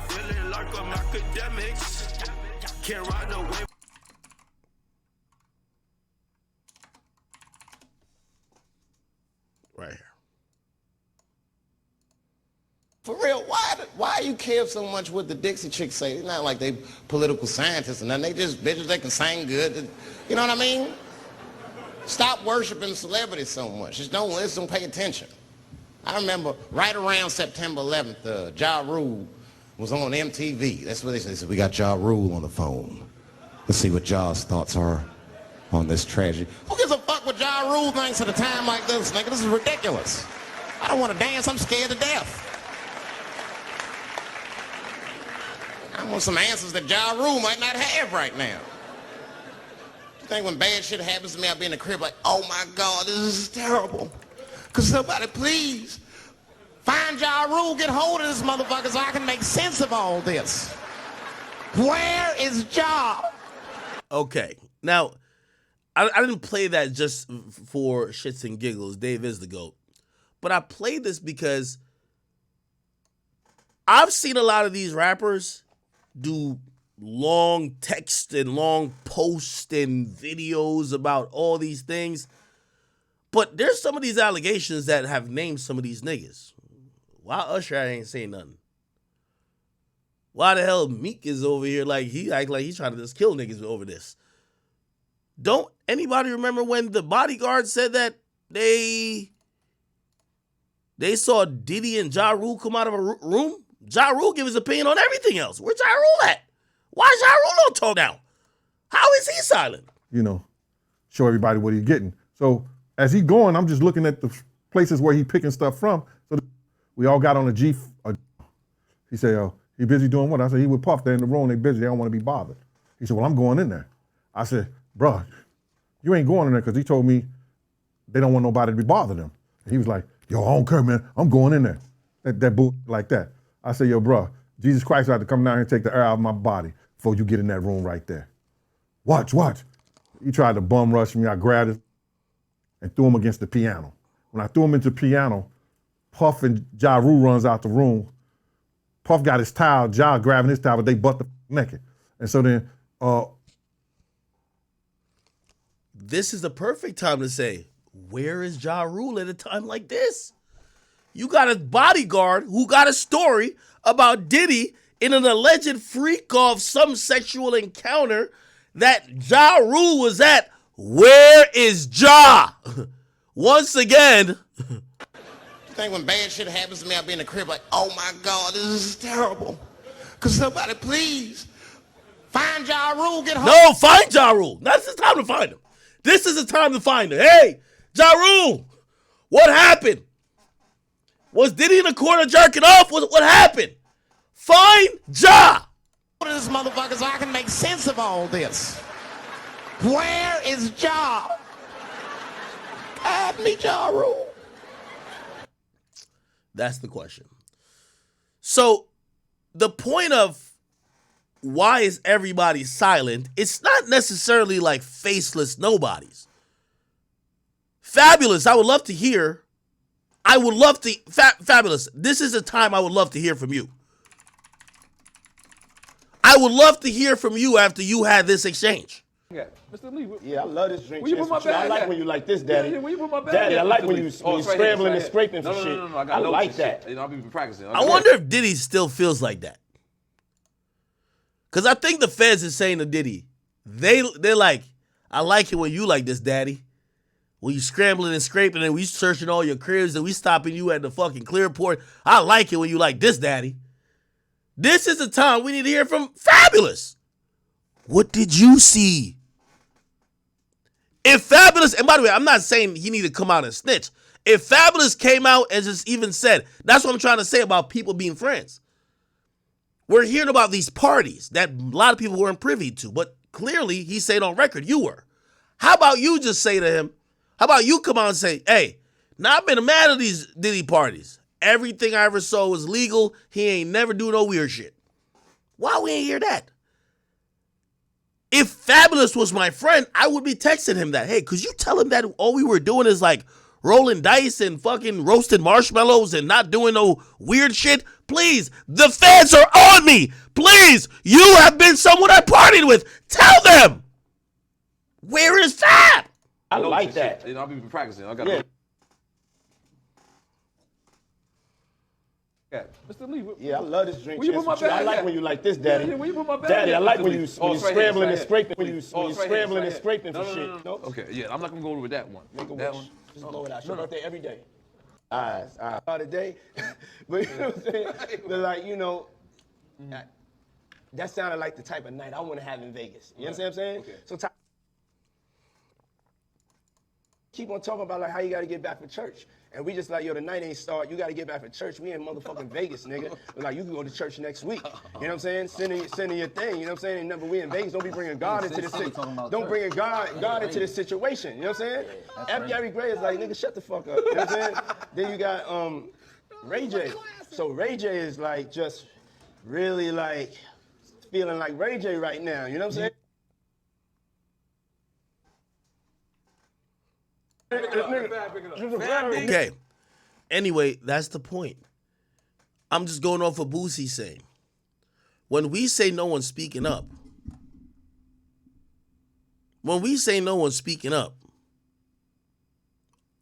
feeling like I'm Akademiks. Can't ride away. Right here. For real, why you care so much what the Dixie Chicks say? It's not like they political scientists or nothing. They just bitches that can sing good. You know what I mean? Stop worshiping celebrities so much. Just don't listen, pay attention. I remember right around September 11th, Ja Rule was on MTV. That's what they said. They said, we got Ja Rule on the phone. Let's see what Ja's thoughts are on this tragedy. Who gives a fuck what Ja Rule thinks at a time like this, nigga? This is ridiculous. I don't want to dance. I'm scared to death. I want some answers that Ja Rule might not have right now. You think when bad shit happens to me, I'll be in the crib like, oh my God, this is terrible. Could somebody please find Ja Rule, get hold of this motherfucker so I can make sense of all this. Where is Ja? Okay, now, I didn't play that just for shits and giggles. Dave is the GOAT. But I played this because I've seen a lot of these rappers do long text and long posts and videos about all these things. But there's some of these allegations that have named some of these niggas. Why Usher ain't saying nothing? Why the hell Meek is over here like he act like he's trying to just kill niggas over this? Don't anybody remember when the bodyguard said that they saw Diddy and Ja Rule come out of a room? Ja Rule give his opinion on everything else. Where's Ja Rule at? Why is Ja Rule don't talk now? How is he silent? You know, show everybody what he's getting. So as he going, I'm just looking at the places where he picking stuff from. So we all got on a G. He said, oh, he busy doing what? I said, he with Puff. They're in the room. They busy. They don't want to be bothered. He said, well, I'm going in there. I said, bro, you ain't going in there because he told me they don't want nobody to be bothering them. And he was like, yo, I don't care, man. I'm going in there. That bull like that. I said, yo, bro, Jesus Christ had to come down here and take the air out of my body before you get in that room right there. Watch. He tried to bum rush me. I grabbed him and threw him against the piano. When I threw him into the piano, Puff and Ja Rule runs out the room. Puff got his towel, Ja grabbing his towel, but they butt the naked. And so then, this is the perfect time to say, where is Ja Rule at a time like this? You got a bodyguard who got a story about Diddy in an alleged freak-off, some sexual encounter that Ja Rule was at. Where is Ja? Once again. You think when bad shit happens to me, I'll be in the crib like, oh my God, this is terrible. Could somebody please find Ja Rule, get hold. No, find Ja Rule. That's the time to find him. This is the time to find him. Hey, Ja Rule, what happened? Was Diddy in the corner jerking off? What happened? Find Ja. This motherfucker so I can make sense of all this. Where is Ja? God, me Ja Rule. That's the question. So the point of why is everybody silent? It's not necessarily like faceless nobodies. Fabulous, I would love to hear. I would love to, Fabulous, this is a time I would love to hear from you. I would love to hear from you after you had this exchange. Yeah, Mr. Lee. Yeah, I love this drink. Where you put my bag I like at? when you like this, Daddy. Yeah, where you put my bag Daddy, at, I like Mr. when Lee? you It's when you right here, scrambling it's and right scraping here. for shit. No, I got I notes like and that. shit. You know, I'll be practicing. I wonder if Diddy still feels like that. Because I think the feds is saying to Diddy, they're like, I like it when you like this, Daddy. When you scrambling and scraping and we searching all your cribs and we stopping you at the fucking Clearport. I like it when you like this, Daddy. This is the time we need to hear from Fabulous. What did you see? If Fabulous, and by the way, I'm not saying he need to come out and snitch. If Fabulous came out and just even said, that's what I'm trying to say about people being friends. We're hearing about these parties that a lot of people weren't privy to, but clearly he said on record, you were. How about you just say to him, how about you come out and say, hey, now I've been mad at these Diddy parties. Everything I ever saw was legal. He ain't never do no weird shit. Why we ain't hear that? If Fabulous was my friend, I would be texting him that. Hey, could you tell him that all we were doing is like rolling dice and fucking roasting marshmallows and not doing no weird shit, please, the feds are on me. Please, you have been someone I partied with. Tell them. Where is Fab? I like that. I'll be practicing. I got Mr. Lee. Yeah, I love this drink. Where you put my bag? I like when you like this, Daddy. Yeah, where you put my bag? Daddy, I like Mr. when Lee. you It's scrambling right and here. scraping. When you It's right scrambling here. and scraping for No. shit. No? Okay, yeah, I'm not gonna go with that one. Make a That wish. one. Just blow it out. Your birthday every day. Eyes. Today. But you know what I'm saying? But like, you know, that sounded like the type of night I want to have in Vegas. You understand what I'm saying? Okay. So keep on talking about like how you got to get back for church. And we just like, yo, the night ain't start. You got to get back for church. We in motherfucking Vegas, nigga. But like, you can go to church next week. You know what I'm saying? Sending your thing. You know what I'm saying? Ain't nothing, we in Vegas. Don't be bringing God into this situation. Don't bring God into this situation. You know what I'm saying? After Gary Gray is like, nigga, shut the fuck up. You know what I'm saying? Then you got Ray J. So Ray J is like just really like feeling like Ray J right now. You know what I'm saying? Okay. Anyway, that's the point. I'm just going off what Boosie's saying. When we say no one's speaking up,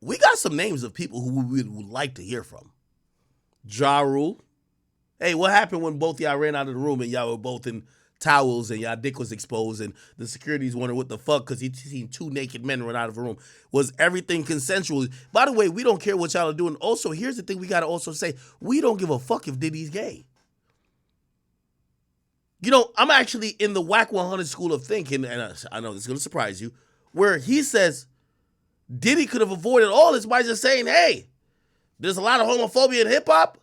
we got some names of people who we would like to hear from. Ja Rule. Hey, what happened when both y'all ran out of the room and y'all were both in towels and y'all dick was exposed and the security's wondering what the fuck because he seen two naked men run out of a room? Was everything consensual? By the way, we don't care what y'all are doing. Also, here's the thing we got to also say. We don't give a fuck if Diddy's gay. You know, I'm actually in the Whack 100 school of thinking, and I know this is going to surprise you, where he says Diddy could have avoided all this by just saying, hey, there's a lot of homophobia in hip-hop.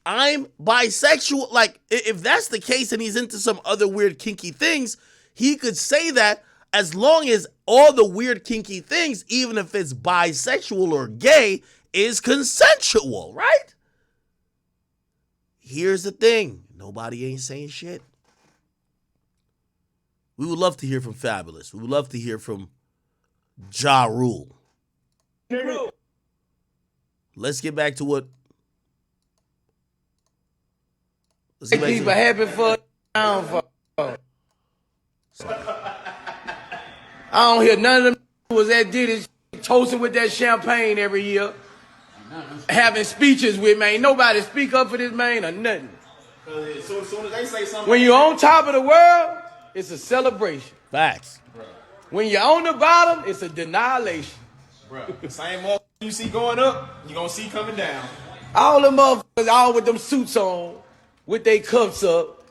I'm bisexual. Like, if that's the case and he's into some other weird kinky things, he could say that as long as all the weird kinky things, even if it's bisexual or gay, is consensual, right? Here's the thing. Nobody ain't saying shit. We would love to hear from Fabulous. We would love to hear from Ja Rule. Let's get back to what... People happy for down for. I don't hear none of them was that Diddy toasting with that champagne every year, having speeches with man. Ain't nobody speak up for this man or nothing. As soon as they say something, When you're on top of the world, it's a celebration. Facts. When you're on the bottom, it's a denilation. bro, the same motherfucker you see going up, you gonna see coming down. All them motherfuckers, all with them suits on, with their cups up.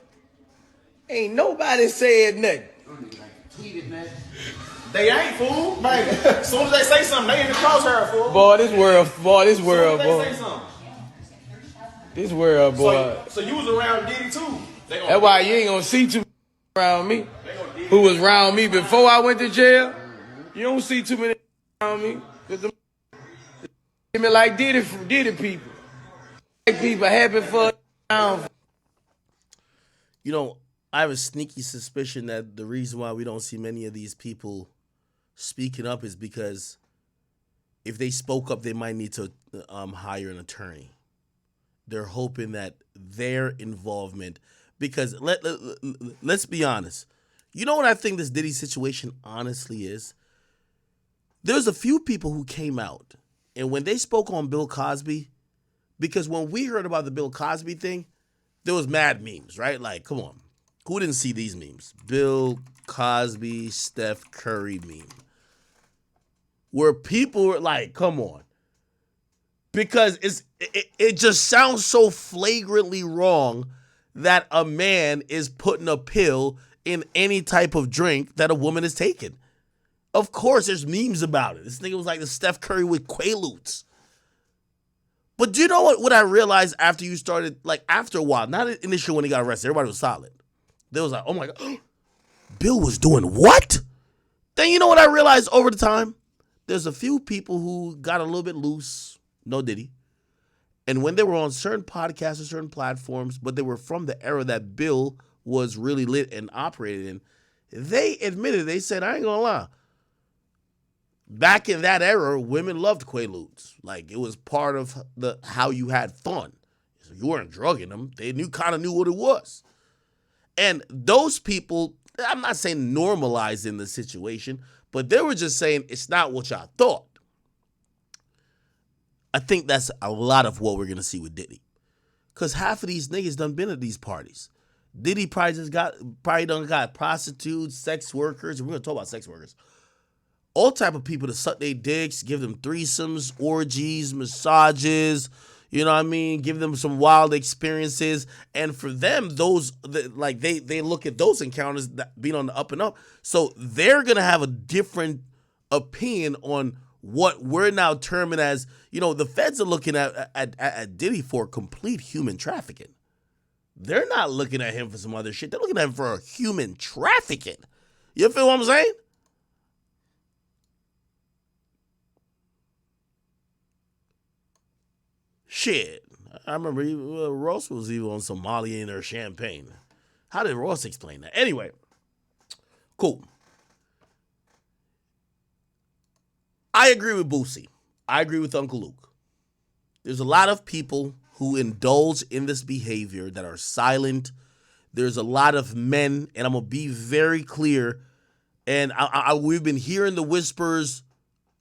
Ain't nobody said nothing. They ain't, fool. Man, as soon as they say something, they in the crosshair, fool. Boy, this world, As soon as they boy. say something. This world, boy. So you was around Diddy too. They gonna, That's why you ain't gonna see too many around me. Who was around me before I went to jail? You don't see too many around me. Cause them me like Diddy people. Black people happy for down. You know, I have a sneaky suspicion that the reason why we don't see many of these people speaking up is because if they spoke up, they might need to hire an attorney. They're hoping that their involvement, because let's be honest. You know what I think this Diddy situation honestly is? There's a few people who came out, and when they spoke on Bill Cosby, because when we heard about the Bill Cosby thing, there was mad memes, right? Like, come on. Who didn't see these memes? Bill Cosby, Steph Curry meme. Where people were like, come on. Because it just sounds so flagrantly wrong that a man is putting a pill in any type of drink that a woman is taking. Of course, there's memes about it. This nigga was like the Steph Curry with Quaaludes. But do you know what I realized after you started, like after a while, not initially when he got arrested, everybody was solid. They was like, oh my God, Bill was doing what? Then you know what I realized over the time? There's a few people who got a little bit loose, no Diddy. And when they were on certain podcasts or certain platforms, but they were from the era that Bill was really lit and operated in, they admitted, they said, I ain't gonna lie. back in that era, women loved Quaaludes. Like, it was part of how you had fun. So you weren't drugging them. They kind of knew what it was. And those people, I'm not saying normalizing the situation, but they were just saying it's not what y'all thought. I think that's a lot of what we're going to see with Diddy. Because half of these niggas done been at these parties. Diddy probably done got prostitutes, sex workers, and we're going to talk about sex workers. All type of people to suck their dicks, give them threesomes, orgies, massages, you know what I mean? Give them some wild experiences. And for them, they look at those encounters being on the up and up. So they're going to have a different opinion on what we're now terming as, the feds are looking at Diddy for complete human trafficking. They're not looking at him for some other shit. They're looking at him for human trafficking. You feel what I'm saying? Shit. I remember Ross was even on Somalian or champagne. How did Ross explain that? Anyway, cool. I agree with Boosie. I agree with Uncle Luke. There's a lot of people who indulge in this behavior that are silent. There's a lot of men, and I'm going to be very clear, and we've been hearing the whispers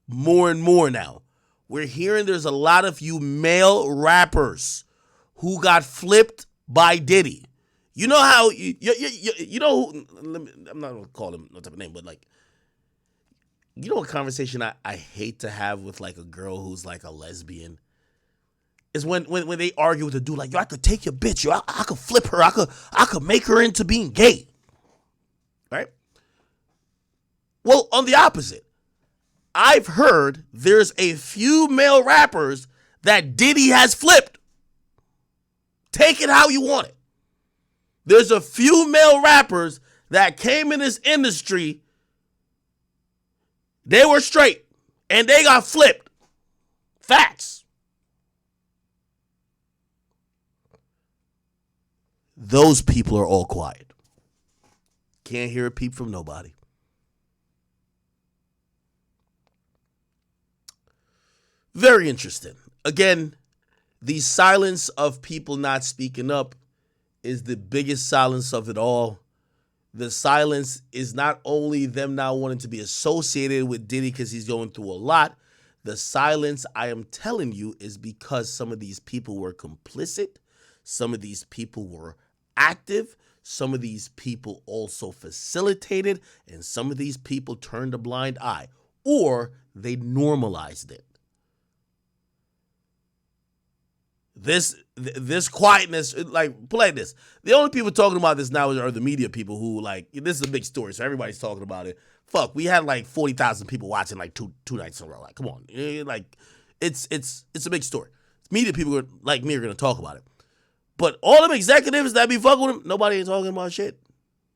more and more now. We're hearing there's a lot of you male rappers who got flipped by Diddy. You know how, you know who, I'm not going to call him no type of name, but like, you know a conversation I hate to have with like a girl who's like a lesbian? Is when they argue with a dude like, yo, I could take your bitch, yo, I could flip her, I could make her into being gay. Right? Well, on the opposite, I've heard there's a few male rappers that Diddy has flipped. Take it how you want it. There's a few male rappers that came in this industry, they were straight, and they got flipped. Facts. Those people are all quiet. Can't hear a peep from nobody. Very interesting. Again, the silence of people not speaking up is the biggest silence of it all. The silence is not only them not wanting to be associated with Diddy because he's going through a lot. The silence, I am telling you, is because some of these people were complicit. Some of these people were active. Some of these people also facilitated. And some of these people turned a blind eye. Or they normalized it. This quietness, like, play this. The only people talking about this now are the media people who, like, this is a big story, so everybody's talking about it. Fuck, we had like 40,000 people watching like two nights in a row. Like, come on, like, it's a big story. Media people like me are gonna talk about it, but all them executives that be fucking with him, nobody ain't talking about shit.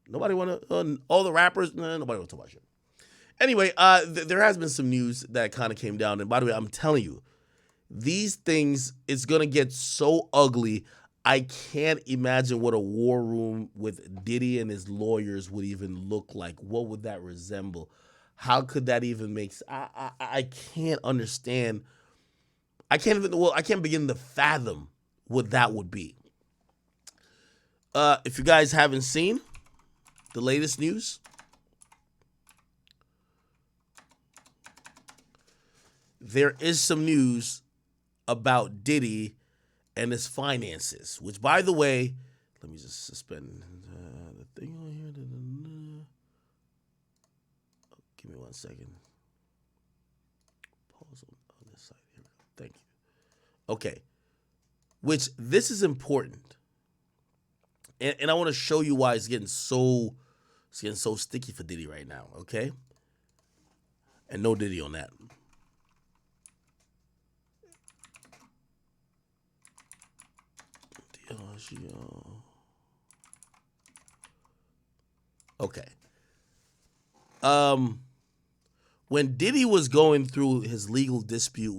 Nobody wanna, all the rappers, nobody wanna talk about shit. Anyway, there has been some news that kind of came down, and by the way, I'm telling you, these things, it's going to get so ugly, I can't imagine what a war room with Diddy and his lawyers would even look like. What would that resemble? How could that even make sense? I can't understand. I can't begin to fathom what that would be. If you guys haven't seen the latest news, there is some news about Diddy and his finances, which, by the way, let me just suspend the thing on here. Give me 1 second. Pause on this side here. Thank you. Okay, which this is important, and I want to show you why it's getting so sticky for Diddy right now. Okay, and no Diddy on that. Okay. When Diddy was going through his legal dispute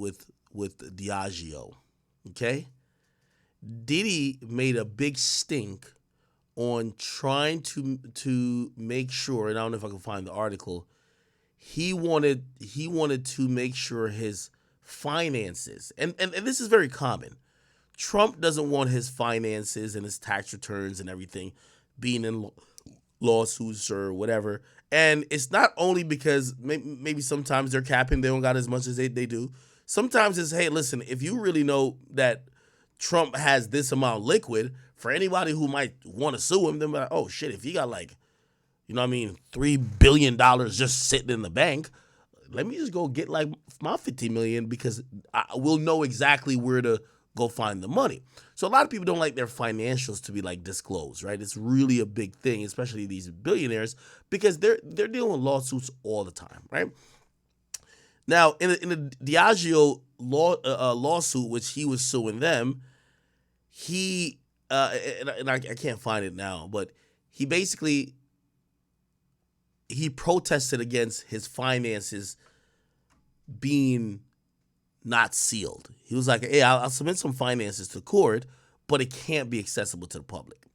with Diageo, okay, Diddy made a big stink on trying to make sure, and I don't know if I can find the article, he wanted to make sure his finances, and this is very common. Trump doesn't want his finances and his tax returns and everything being in lawsuits or whatever. And it's not only because maybe sometimes they're capping, they don't got as much as they do. Sometimes it's, hey, listen, if you really know that Trump has this amount liquid, for anybody who might want to sue him, they're like, oh shit, if he got like, you know what I mean, $3 billion just sitting in the bank, let me just go get like my $50 million because we'll know exactly where to go find the money. So a lot of people don't like their financials to be like disclosed, right? It's really a big thing, especially these billionaires, because they're dealing with lawsuits all the time, right? Now, in the Diageo lawsuit, which he was suing them, he and I can't find it now, but he basically protested against his finances being not sealed. He was like, hey, I'll submit some finances to court, but it can't be accessible to the public.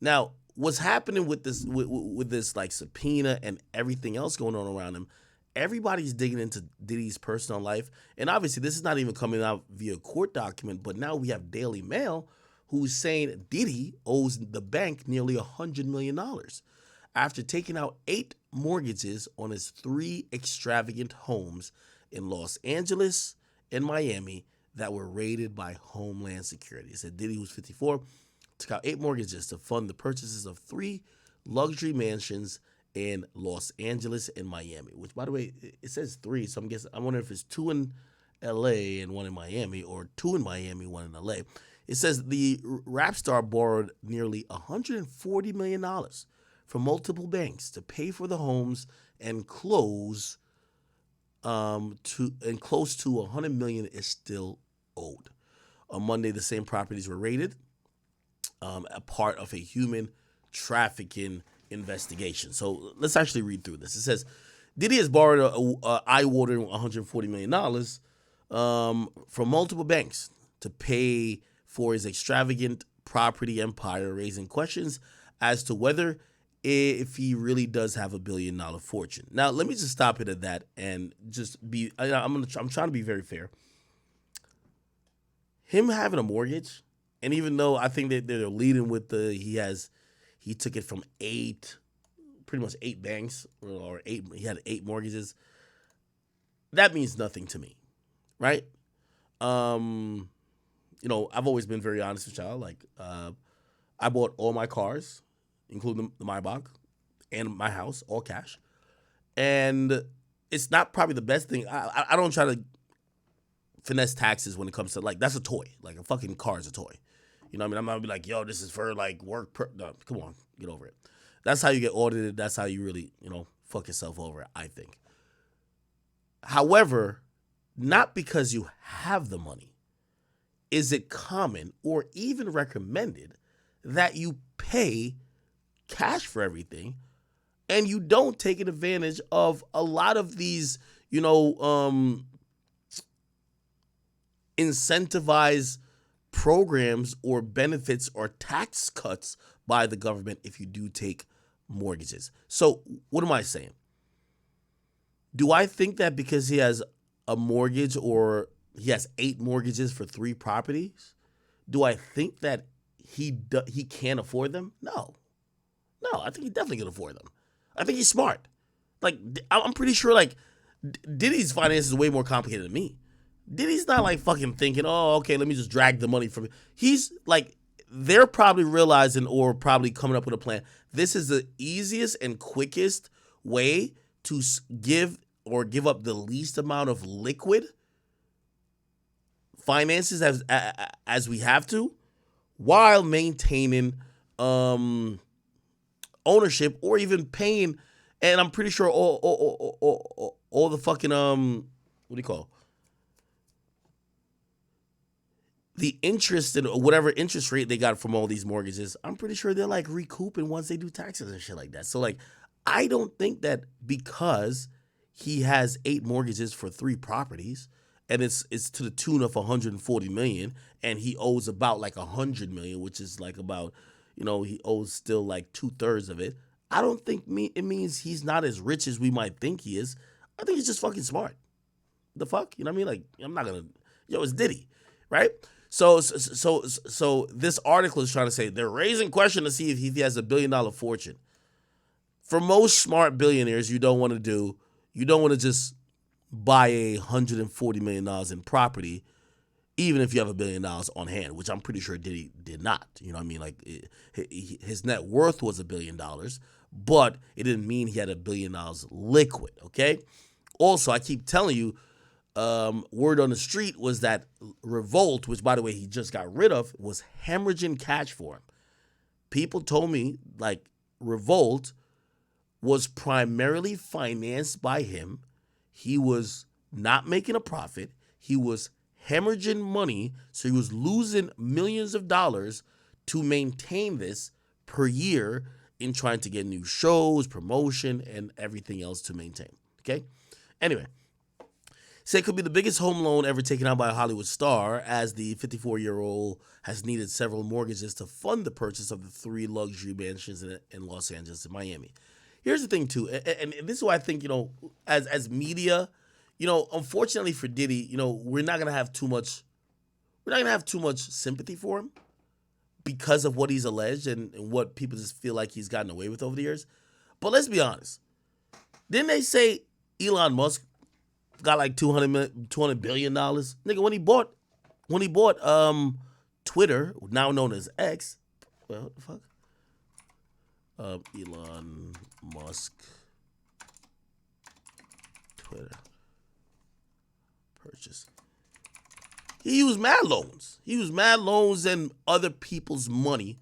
Now, what's happening with this with this like subpoena and everything else going on around him, everybody's digging into Diddy's personal life. And obviously this is not even coming out via court document, but now we have Daily Mail who's saying Diddy owes the bank nearly $100 million after taking out 8 mortgages on his 3 extravagant homes in Los Angeles and Miami that were raided by Homeland Security. It said Diddy, who's 54, took out 8 mortgages to fund the purchases of 3 luxury mansions in Los Angeles and Miami, which, by the way, it says 3, so I wonder if it's 2 in LA and 1 in Miami, or 2 in Miami, 1 in LA. It says the rap star borrowed nearly $140 million from multiple banks to pay for the homes and close to $100 million is still owed. On Monday, the same properties were raided, a part of a human trafficking investigation. So let's actually read through this. It says Diddy has borrowed a eye-watering $140 million from multiple banks to pay for his extravagant property empire, raising questions as to whether if he really does have $1 billion fortune. Now, let me just stop it at that and just be. I'm trying to be very fair. Him having a mortgage, and even though I think that they're leading with he took it from pretty much 8 banks, or 8. He had 8 mortgages. That means nothing to me, right? I've always been very honest with y'all. Like, I bought all my cars, including the Maybach, and my house, all cash. And it's not probably the best thing. I don't try to finesse taxes when it comes to, like, that's a toy. Like, a fucking car is a toy. You know what I mean? I'm not gonna be like, yo, this is for, like, work. No, come on, get over it. That's how you get audited. That's how you really, fuck yourself over, I think. However, not because you have the money is it common or even recommended that you pay cash for everything and you don't take advantage of a lot of these, incentivized programs or benefits or tax cuts by the government if you do take mortgages. So what am I saying? Do I think that because he has a mortgage, or he has 8 mortgages for 3 properties, do I think that he can't afford them? No, I think he definitely can afford them. I think he's smart. Like, I'm pretty sure, like, Diddy's finances is way more complicated than me. Diddy's not like fucking thinking, oh, okay, let me just drag the money from it. He's like, they're probably realizing or probably coming up with a plan. This is the easiest and quickest way to give up the least amount of liquid finances as we have to, while maintaining ownership or even paying. And I'm pretty sure all the fucking what do you call the interest and whatever interest rate they got from all these mortgages, I'm pretty sure they're like recouping once they do taxes and shit like that. So like, I don't think that because he has 8 mortgages for 3 properties and it's to the tune of $140 million and he owes about like $100 million, which is like about, he owes still like 2/3 of it. I don't think it means he's not as rich as we might think he is. I think he's just fucking smart. The fuck? You know what I mean? Like, I'm not gonna. Yo, it's Diddy, right? So this article is trying to say they're raising question to see if he has $1 billion fortune. For most smart billionaires, you don't want to just buy $140 million in property, even if you have $1 billion on hand, which I'm pretty sure Diddy did not. You know what I mean? Like, his net worth was $1 billion, but it didn't mean he had $1 billion liquid, okay? Also, I keep telling you, word on the street was that Revolt, which, by the way, he just got rid of, was hemorrhaging cash for him. People told me, like, Revolt was primarily financed by him. He was not making a profit. He was hemorrhaging money, so he was losing millions of dollars to maintain this per year in trying to get new shows, promotion, and everything else to maintain. Okay? Anyway, say it could be the biggest home loan ever taken out by a Hollywood star, as the 54-year-old has needed several mortgages to fund the purchase of the 3 luxury mansions in Los Angeles and Miami. Here's the thing, too, and this is why I think, as media, unfortunately for Diddy, we're not gonna have too much sympathy for him because of what he's alleged and what people just feel like he's gotten away with over the years. But let's be honest. Didn't they say Elon Musk got like $200 billion? Nigga, when he bought Twitter, now known as X, well, what the fuck? Elon Musk Twitter purchase. He used mad loans. He used mad loans and other people's money,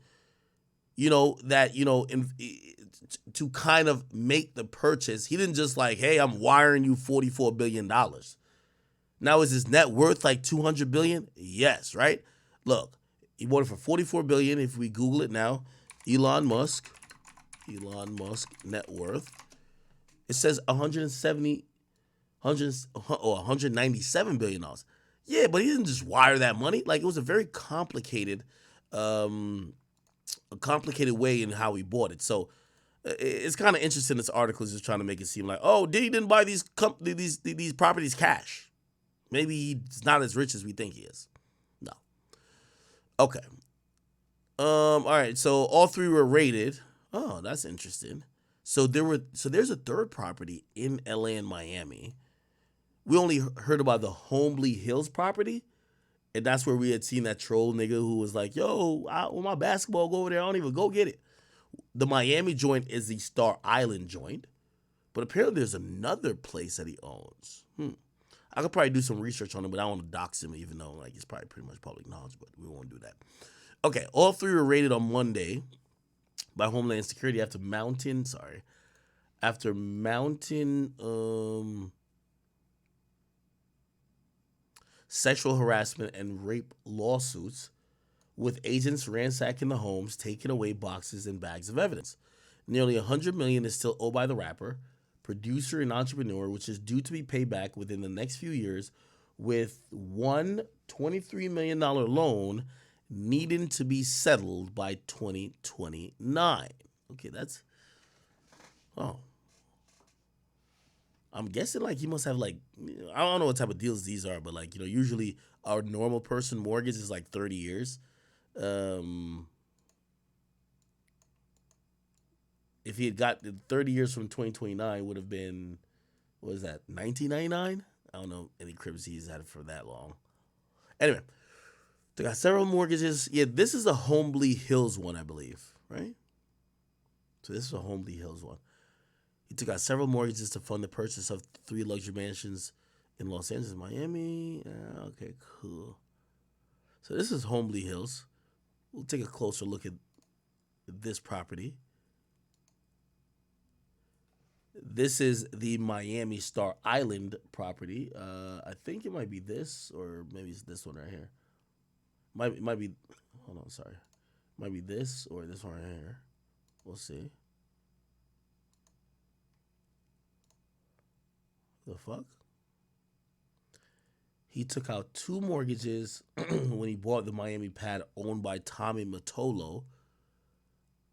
to kind of make the purchase. He didn't just like, hey, I'm wiring you $44 billion. Now, is his net worth like $200 billion? Yes, right? Look, he bought it for $44 billion. If we Google it now, Elon Musk net worth. It says $197 billion. Yeah, but he didn't just wire that money. Like, it was a very complicated way in how he bought it. So it's kind of interesting. This article is just trying to make it seem like, oh, Diddy didn't buy these properties cash. Maybe he's not as rich as we think he is. No. Okay. All right. So all 3 were rated. Oh, that's interesting. So there's a third property in LA and Miami. We only heard about the Homely Hills property, and that's where we had seen that troll nigga who was like, yo, when my basketball go over there, I don't even go get it. The Miami joint is the Star Island joint, but apparently there's another place that he owns. I could probably do some research on him, but I don't want to dox him, even though like it's probably pretty much public knowledge, but we won't do that. Okay, all 3 were rated on Monday by Homeland Security after mounting sexual harassment and rape lawsuits, with agents ransacking the homes, taking away boxes and bags of evidence. Nearly $100 million is still owed by the rapper, producer, and entrepreneur, which is due to be paid back within the next few years, with one $23 million loan needing to be settled by 2029. Okay, I'm guessing like he must have like, I don't know what type of deals these are, but like, usually our normal person mortgage is like 30 years. If he had got 30 years from 2029 would have been, what is that, 1999? I don't know any cribs he's had for that long. Anyway, they got several mortgages. Yeah, this is a Homely Hills one, I believe, right? So this is a Homely Hills one. He took out several mortgages to fund the purchase of 3 luxury mansions in Los Angeles and Miami. Okay, cool. So this is Homely Hills. We'll take a closer look at this property. This is the Miami Star Island property. I think it might be this, or maybe it's this one right here. Might be. Hold on, sorry. Might be this or this one right here. We'll see. The fuck? He took out 2 mortgages when he bought the Miami pad owned by Tommy Mottola,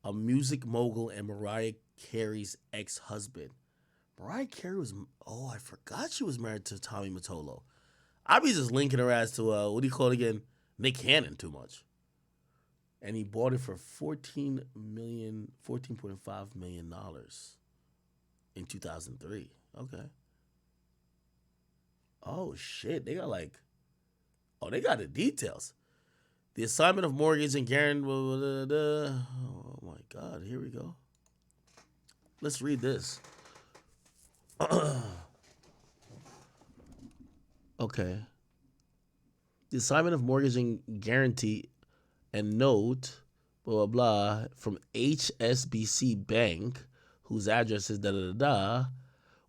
a music mogul and Mariah Carey's ex-husband. Mariah Carey was. Oh, I forgot she was married to Tommy Mottola. I be just linking her ass to what do you call it again? Nick Cannon too much. And he bought it for $14.5 million in 2003. Okay. Oh shit, they got they got the details. The assignment of mortgage and guarantee. Oh my God, here we go. Let's read this. Okay. The assignment of mortgage and guarantee and note, blah, blah, blah, from HSBC Bank, whose address is da-da-da-da,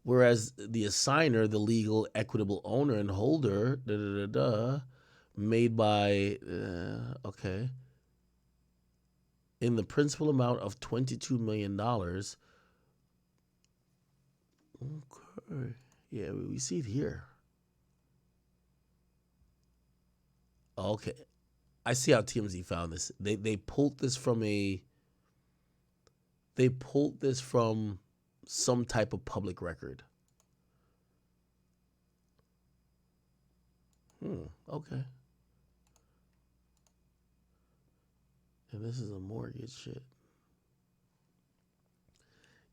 whereas the assigner, the legal equitable owner and holder, da-da-da-da, made by, okay, in the principal amount of $22 million. Okay. Yeah, we see it here. Okay. I see how TMZ found this. They pulled this from some type of public record. Okay. And this is a mortgage shit.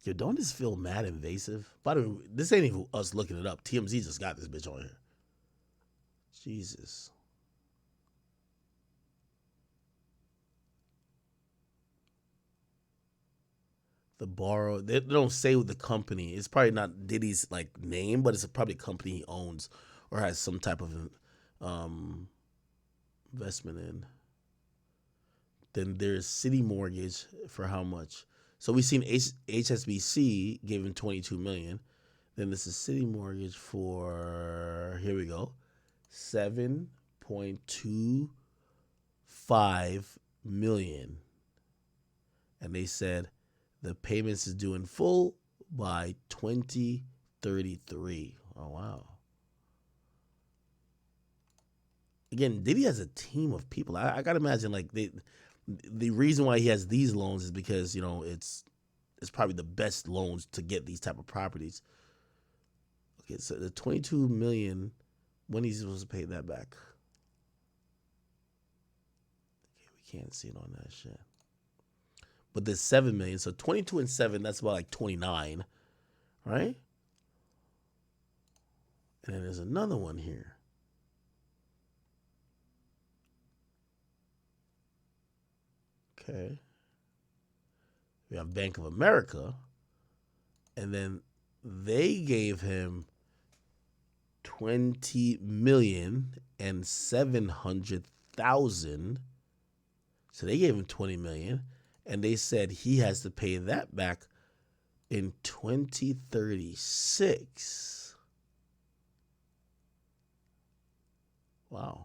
Yo, don't this feel mad invasive? By the way, this ain't even us looking it up. TMZ just got this bitch on here. Jesus. The borrow, they don't say with the company. It's probably not Diddy's name, but it's probably a company he owns or has some type of investment in. Then there's City Mortgage for how much? So we've seen HSBC giving $22 million. Then this is City Mortgage for, here we go, $7.25 million. And they said the payments is due in full by 2033. Oh, wow. Again, Diddy has a team of people. I got to imagine the reason why he has these loans is because, it's probably the best loans to get these type of properties. Okay, so the $22 million, when he's supposed to pay that back? Okay, we can't see it on that shit. But there's $7 million, so 22 and 7, that's about 29, right? And then there's another one here. Okay. We have Bank of America, and then they gave him $20,700,000. So they gave him $20 million, and they said he has to pay that back in 2036. Wow.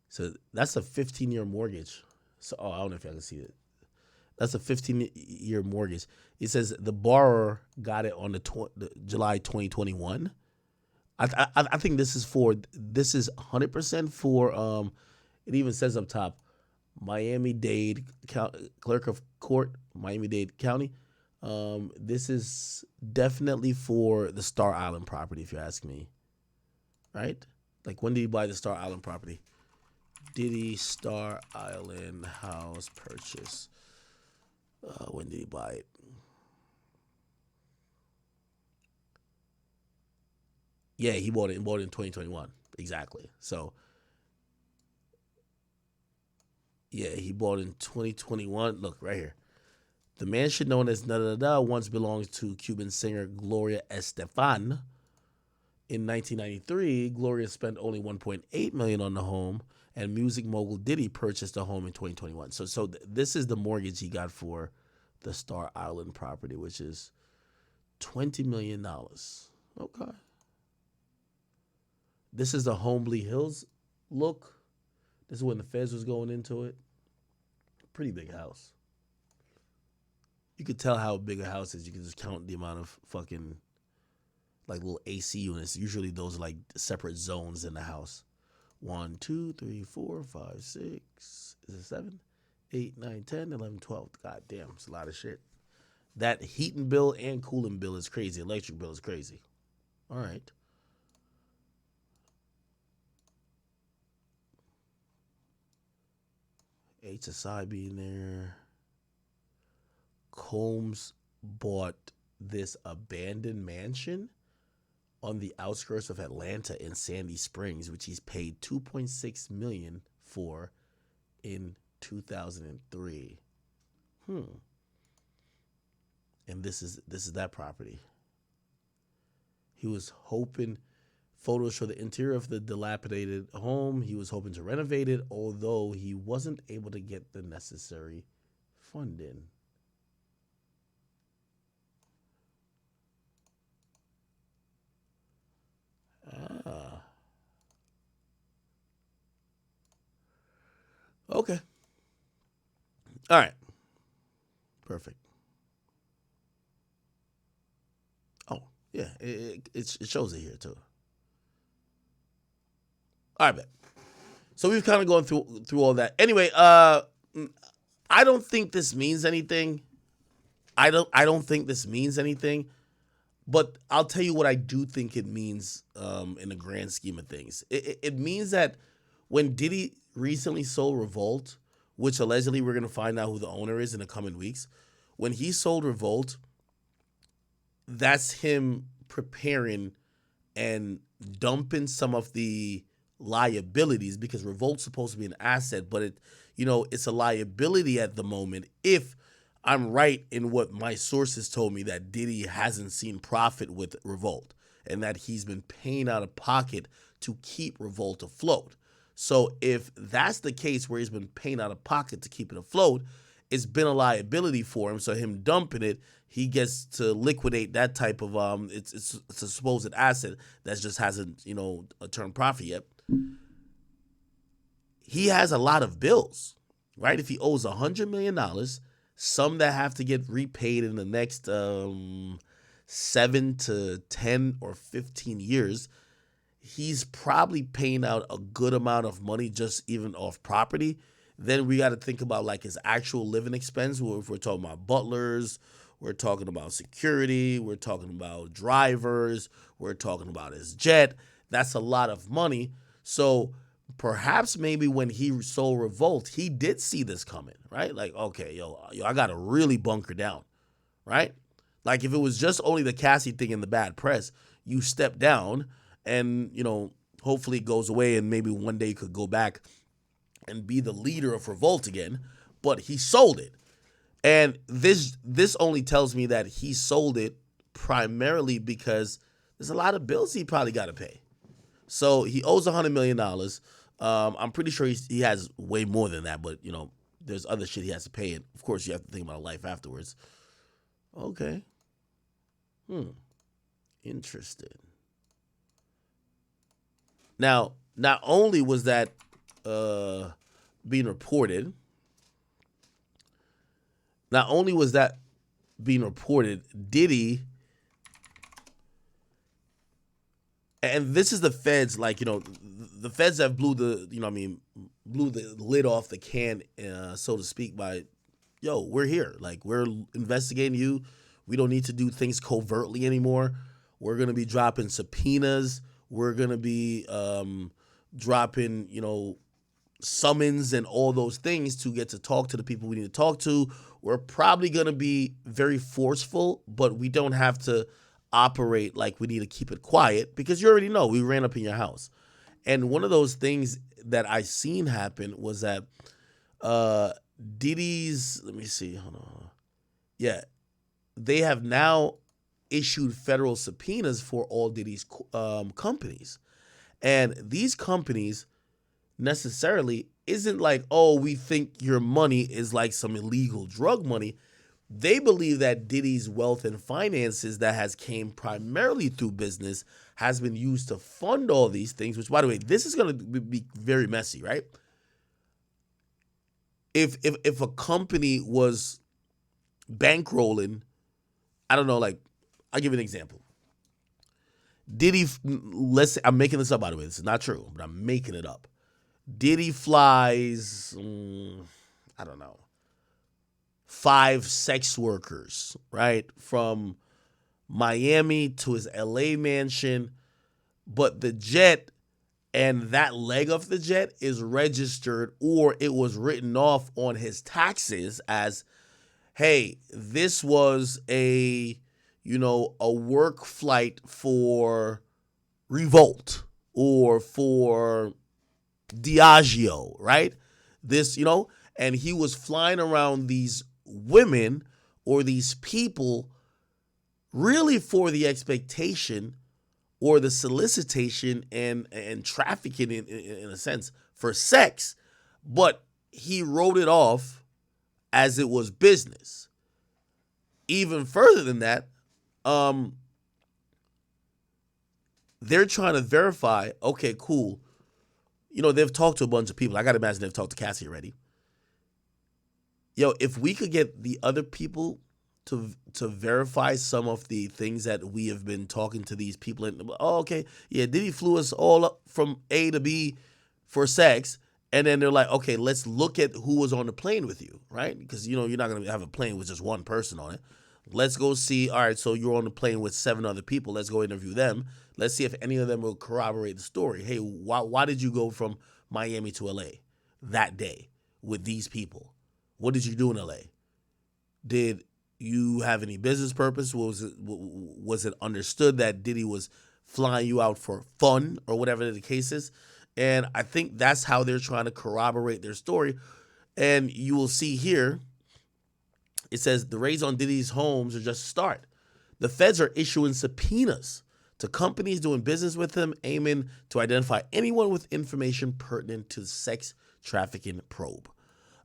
So that's a 15-year mortgage. So I don't know if y'all can see it. That's a 15-year mortgage. It says the borrower got it on the July 2021. I think this is 100% for it even says up top, Miami-Dade Clerk of Court, Miami-Dade County. This is definitely for the Star Island property, if you ask me. Right? When did he buy the Star Island property? Diddy Star Island house purchase. When did he buy it? Yeah, he bought it in 2021. Exactly. So, yeah, he bought it in 2021. Look, right here. The mansion known as da-da-da once belonged to Cuban singer Gloria Estefan. In 1993, Gloria spent only $1.8 million on the home, and music mogul Diddy purchased the home in 2021. So this is the mortgage he got for the Star Island property, which is $20 million. Okay. This is the Homely Hills look. This is when the Feds was going into it. Pretty big house. You could tell how big a house is. You can just count the amount of fucking little AC units. Usually those are separate zones in the house. 1, 2, 3, 4, 5, 6. Is it 7? 8, 9, 10, 11, 12. God damn, it's a lot of shit. That heating bill and cooling bill is crazy. Electric bill is crazy. All right. HSI being there. Combs bought this abandoned mansion on the outskirts of Atlanta in Sandy Springs, which he's paid $2.6 million for in 2003. And this is that property. He was hoping, photos show the interior of the dilapidated home. He was hoping to renovate it, although he wasn't able to get the necessary funding. Okay. All right. Perfect. Oh, yeah. It shows it here, too. All right, bet. So we've kind of gone through all that. Anyway, I don't think this means anything. I don't think this means anything. But I'll tell you what I do think it means in the grand scheme of things. It means that when Diddy recently sold Revolt, which allegedly we're going to find out who the owner is in the coming weeks, when he sold Revolt, that's him preparing and dumping some of the liabilities, because Revolt's supposed to be an asset, but it's a liability at the moment if I'm right in what my sources told me, that Diddy hasn't seen profit with Revolt and that he's been paying out of pocket to keep Revolt afloat. So if that's the case, where he's been paying out of pocket to keep it afloat, it's been a liability for him. So him dumping it, he gets to liquidate that type of it's a supposed asset that just hasn't turned profit yet. He has a lot of bills, right? If he owes $100 million, some that have to get repaid in the next 7 to 10 or 15 years, he's probably paying out a good amount of money just even off property. Then we got to think about like his actual living expense. If we're talking about butlers, we're talking about security, we're talking about drivers, we're talking about his jet. That's a lot of money. So perhaps maybe when he sold Revolt, he did see this coming, right? Like, okay, I got to really bunker down, right? Like if it was just only the Cassie thing in the bad press, you step down and, hopefully it goes away and maybe one day you could go back and be the leader of Revolt again. But he sold it. And this only tells me that he sold it primarily because there's a lot of bills he probably got to pay. So he owes $100 million. I'm pretty sure he has way more than that, but, there's other shit he has to pay. And, of course, you have to think about life afterwards. Okay. Interesting. Now, not only was that being reported, Diddy, and this is the feds, the feds have blew the lid off the can, so to speak, by, we're here. Like, we're investigating you. We don't need to do things covertly anymore. We're going to be dropping subpoenas. We're going to be dropping, summons and all those things to get to talk to the people we need to talk to. We're probably going to be very forceful, but we don't have to operate like we need to keep it quiet, because you already know we ran up in your house. And one of those things that I seen happen was that Diddy's, let me see, hold on. Yeah, they have now issued federal subpoenas for all Diddy's companies. And these companies necessarily isn't like, oh, we think your money is like some illegal drug money. They believe that Diddy's wealth and finances that has came primarily through business has been used to fund all these things, which, by the way, this is going to be very messy, right? If a company was bankrolling, I don't know, like, I'll give you an example. Diddy, let's say, I'm making this up, by the way. This is not true, but I'm making it up. Diddy flies, I don't know, 5 sex workers, right? From Miami to his LA mansion. But the jet and that leg of the jet is registered, or it was written off on his taxes as, hey, this was a work flight for Revolt or for Diageo, right? This, and he was flying around these women or these people really for the expectation or the solicitation and trafficking in a sense for sex, but he wrote it off as it was business. Even further than that, they're trying to verify, okay, cool. They've talked to a bunch of people. I got to imagine they've talked to Cassie already. If we could get the other people to verify some of the things that we have been talking to these people in, okay, yeah, Diddy flew us all up from A to B for sex, and then they're like, okay, let's look at who was on the plane with you, right? Because, you're not going to have a plane with just one person on it. Let's go see, all right, so you're on the plane with 7 other people. Let's go interview them. Let's see if any of them will corroborate the story. Hey, why did you go from Miami to LA that day with these people? What did you do in LA? Did you have any business purpose? Was it understood that Diddy was flying you out for fun or whatever the case is? And I think that's how they're trying to corroborate their story. And you will see here, it says the raids on Diddy's homes are just a start. The feds are issuing subpoenas to companies doing business with him, aiming to identify anyone with information pertinent to the sex trafficking probe.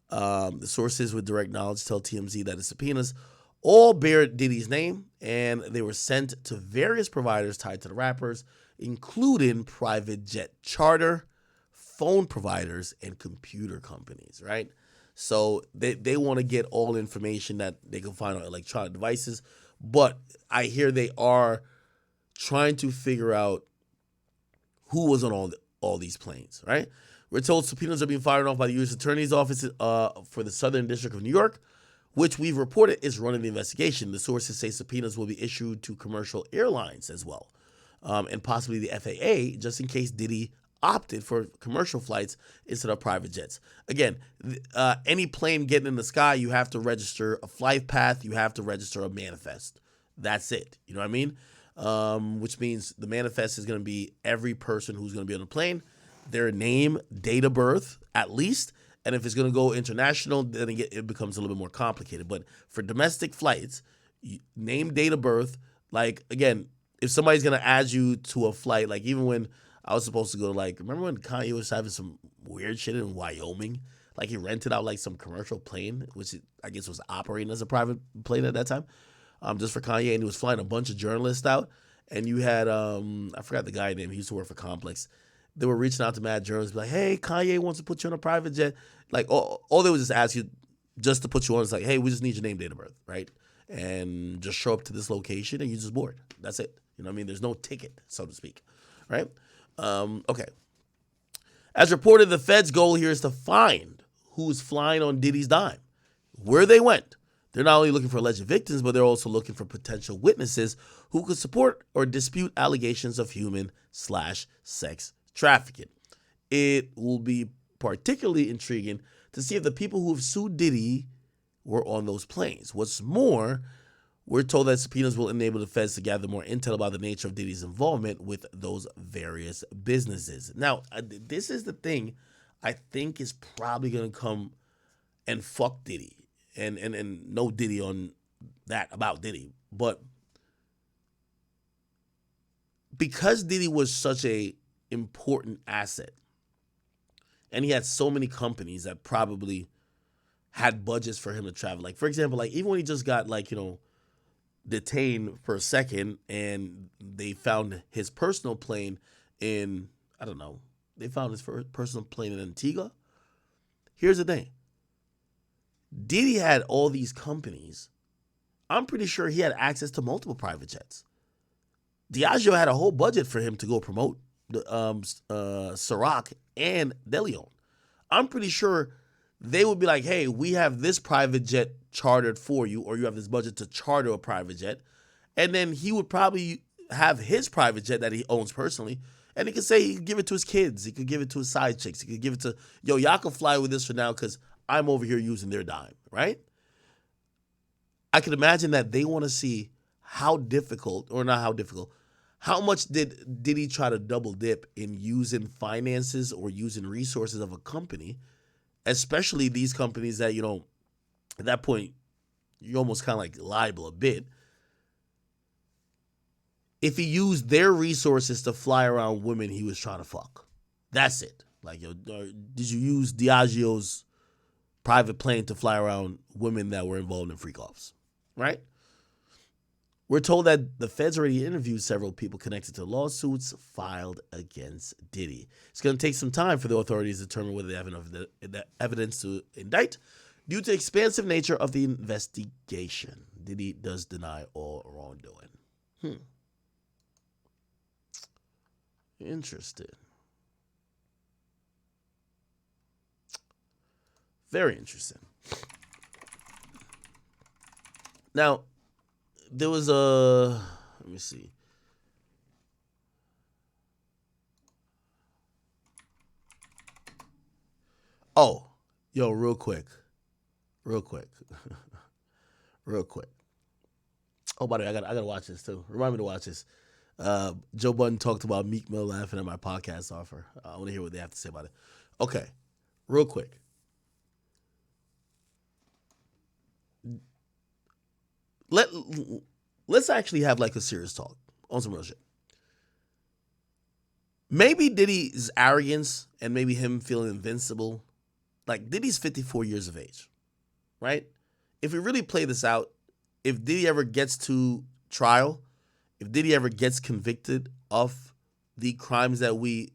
The sources with direct knowledge tell TMZ that the subpoenas all bear Diddy's name, and they were sent to various providers tied to the rappers, including private jet charter, phone providers, and computer companies, right? So they want to get all information that they can find on electronic devices, but I hear they are trying to figure out who was on all these planes, right? We're told subpoenas are being fired off by the U.S. Attorney's Office for the Southern District of New York, which we've reported is running the investigation. The sources say subpoenas will be issued to commercial airlines as well, and possibly the FAA, just in case Diddy opted for commercial flights instead of private jets. Again, any plane getting in the sky, you have to register a flight path, you have to register a manifest. That's it. You know what I mean? Which means the manifest is going to be every person who's going to be on the plane, their name, date of birth, at least. And if it's going to go international, then it becomes a little bit more complicated. But for domestic flights, name, date of birth, again, if somebody's going to add you to a flight, even when I was supposed to go to, remember when Kanye was having some weird shit in Wyoming? He rented out, some commercial plane, which I guess was operating as a private plane at that time, just for Kanye. And he was flying a bunch of journalists out. And you had, I forgot the guy's name. He used to work for Complex. They were reaching out to mad journalists, like, hey, Kanye wants to put you on a private jet. All they would just ask you just to put you on is hey, we just need your name, date of birth, right? And just show up to this location and you just board. That's it. You know what I mean? There's no ticket, so to speak, right? Okay. As reported, the Fed's goal here is to find who's flying on Diddy's dime, where they went. They're not only looking for alleged victims, but they're also looking for potential witnesses who could support or dispute allegations of human/sex trafficking. It will be particularly intriguing to see if the people who have sued Diddy were on those planes. What's more, we're told that subpoenas will enable the feds to gather more intel about the nature of Diddy's involvement with those various businesses. Now, this is the thing I think is probably going to come and fuck Diddy. And no Diddy on that about Diddy. But because Diddy was such a important asset, and he had so many companies that probably had budgets for him to travel. For example, even when he just got detained for a second and they found his personal plane in, I don't know, they found his personal plane in Antigua. Here's the thing. Diddy had all these companies. I'm pretty sure he had access to multiple private jets. Diageo had a whole budget for him to go promote the Ciroc and DeLeon. I'm pretty sure they would be like, hey, we have this private jet chartered for you, or you have this budget to charter a private jet. And then he would probably have his private jet that he owns personally. And he could say he could give it to his kids. He could give it to his side chicks. He could give it to, yo, y'all can fly with this for now because I'm over here using their dime, right? I could imagine that they want to see how difficult, or not how difficult, how much did Diddy try to double dip in using finances or using resources of a company, especially these companies that, you know, at that point, you almost kind of like liable a bit. If he used their resources to fly around women he was trying to fuck. That's it. Like, yo, did you use Diageo's private plane to fly around women that were involved in freak-offs? Right? We're told that the feds already interviewed several people connected to lawsuits filed against Diddy. It's going to take some time for the authorities to determine whether they have enough evidence to indict due to the expansive nature of the investigation. Diddy does deny all wrongdoing. Interesting. Very interesting. Now, there was a, let me see. Oh, yo, real quick. Real quick. Oh, by the way, I gotta watch this too. Remind me to watch this. Joe Budden talked about Meek Mill laughing at my podcast offer. I want to hear what they have to say about it. Okay, real quick. Let's actually have like a serious talk on some real shit. Maybe Diddy's arrogance and maybe him feeling invincible. Like, Diddy's 54 years of age, right? If we really play this out, if Diddy ever gets to trial, if Diddy ever gets convicted of the crimes that we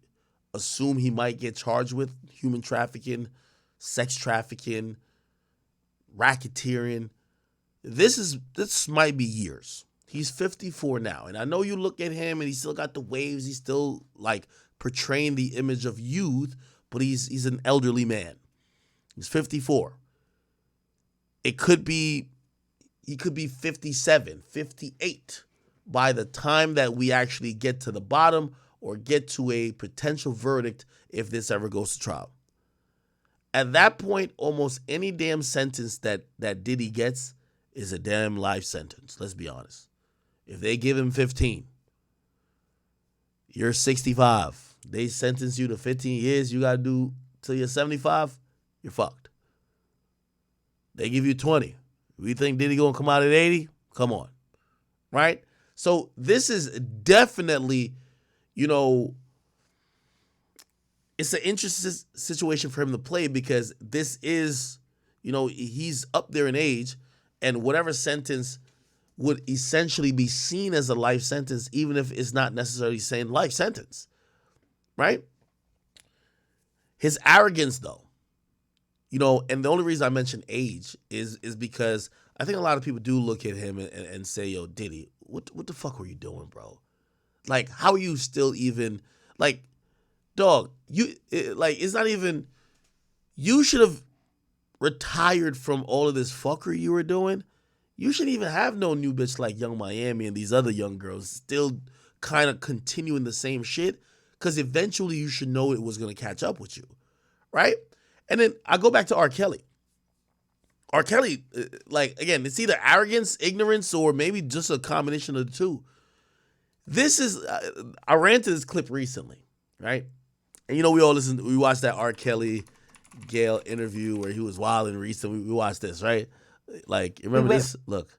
assume he might get charged with, human trafficking, sex trafficking, racketeering, this might be years. He's 54 now. And I know you look at him and he's still got the waves. He's still like portraying the image of youth, but he's an elderly man. He's 54. He could be 57, 58 by the time that we actually get to the bottom or get to a potential verdict if this ever goes to trial. At that point, almost any damn sentence that Diddy gets is a damn life sentence. Let's be honest. If they give him 15, you're 65. They sentence you to 15 years, you got to do till you're 75, you're fucked. They give you 20. We think Diddy going to come out at 80? Come on. Right? So this is definitely, you know, it's an interesting situation for him to play because this is, you know, he's up there in age, and whatever sentence would essentially be seen as a life sentence, even if it's not necessarily saying life sentence, right? His arrogance, though, you know, and the only reason I mention age is because I think a lot of people do look at him and say, yo, Diddy, what the fuck were you doing, bro? Like, how are you still even, like, dog, it's not even, you should have retired from all of this fuckery you were doing. You shouldn't even have no new bitch like Young Miami and these other young girls still kind of continuing the same shit, because eventually you should know it was going to catch up with you, right? And then I go back to R. Kelly. R. Kelly, like, again, it's either arrogance, ignorance, or maybe just a combination of the two. This is, I ran to this clip recently, right? And, you know, we watched that R. Kelly Gayle interview where he was wild and recently. We watched this, right? Like, remember this? Look.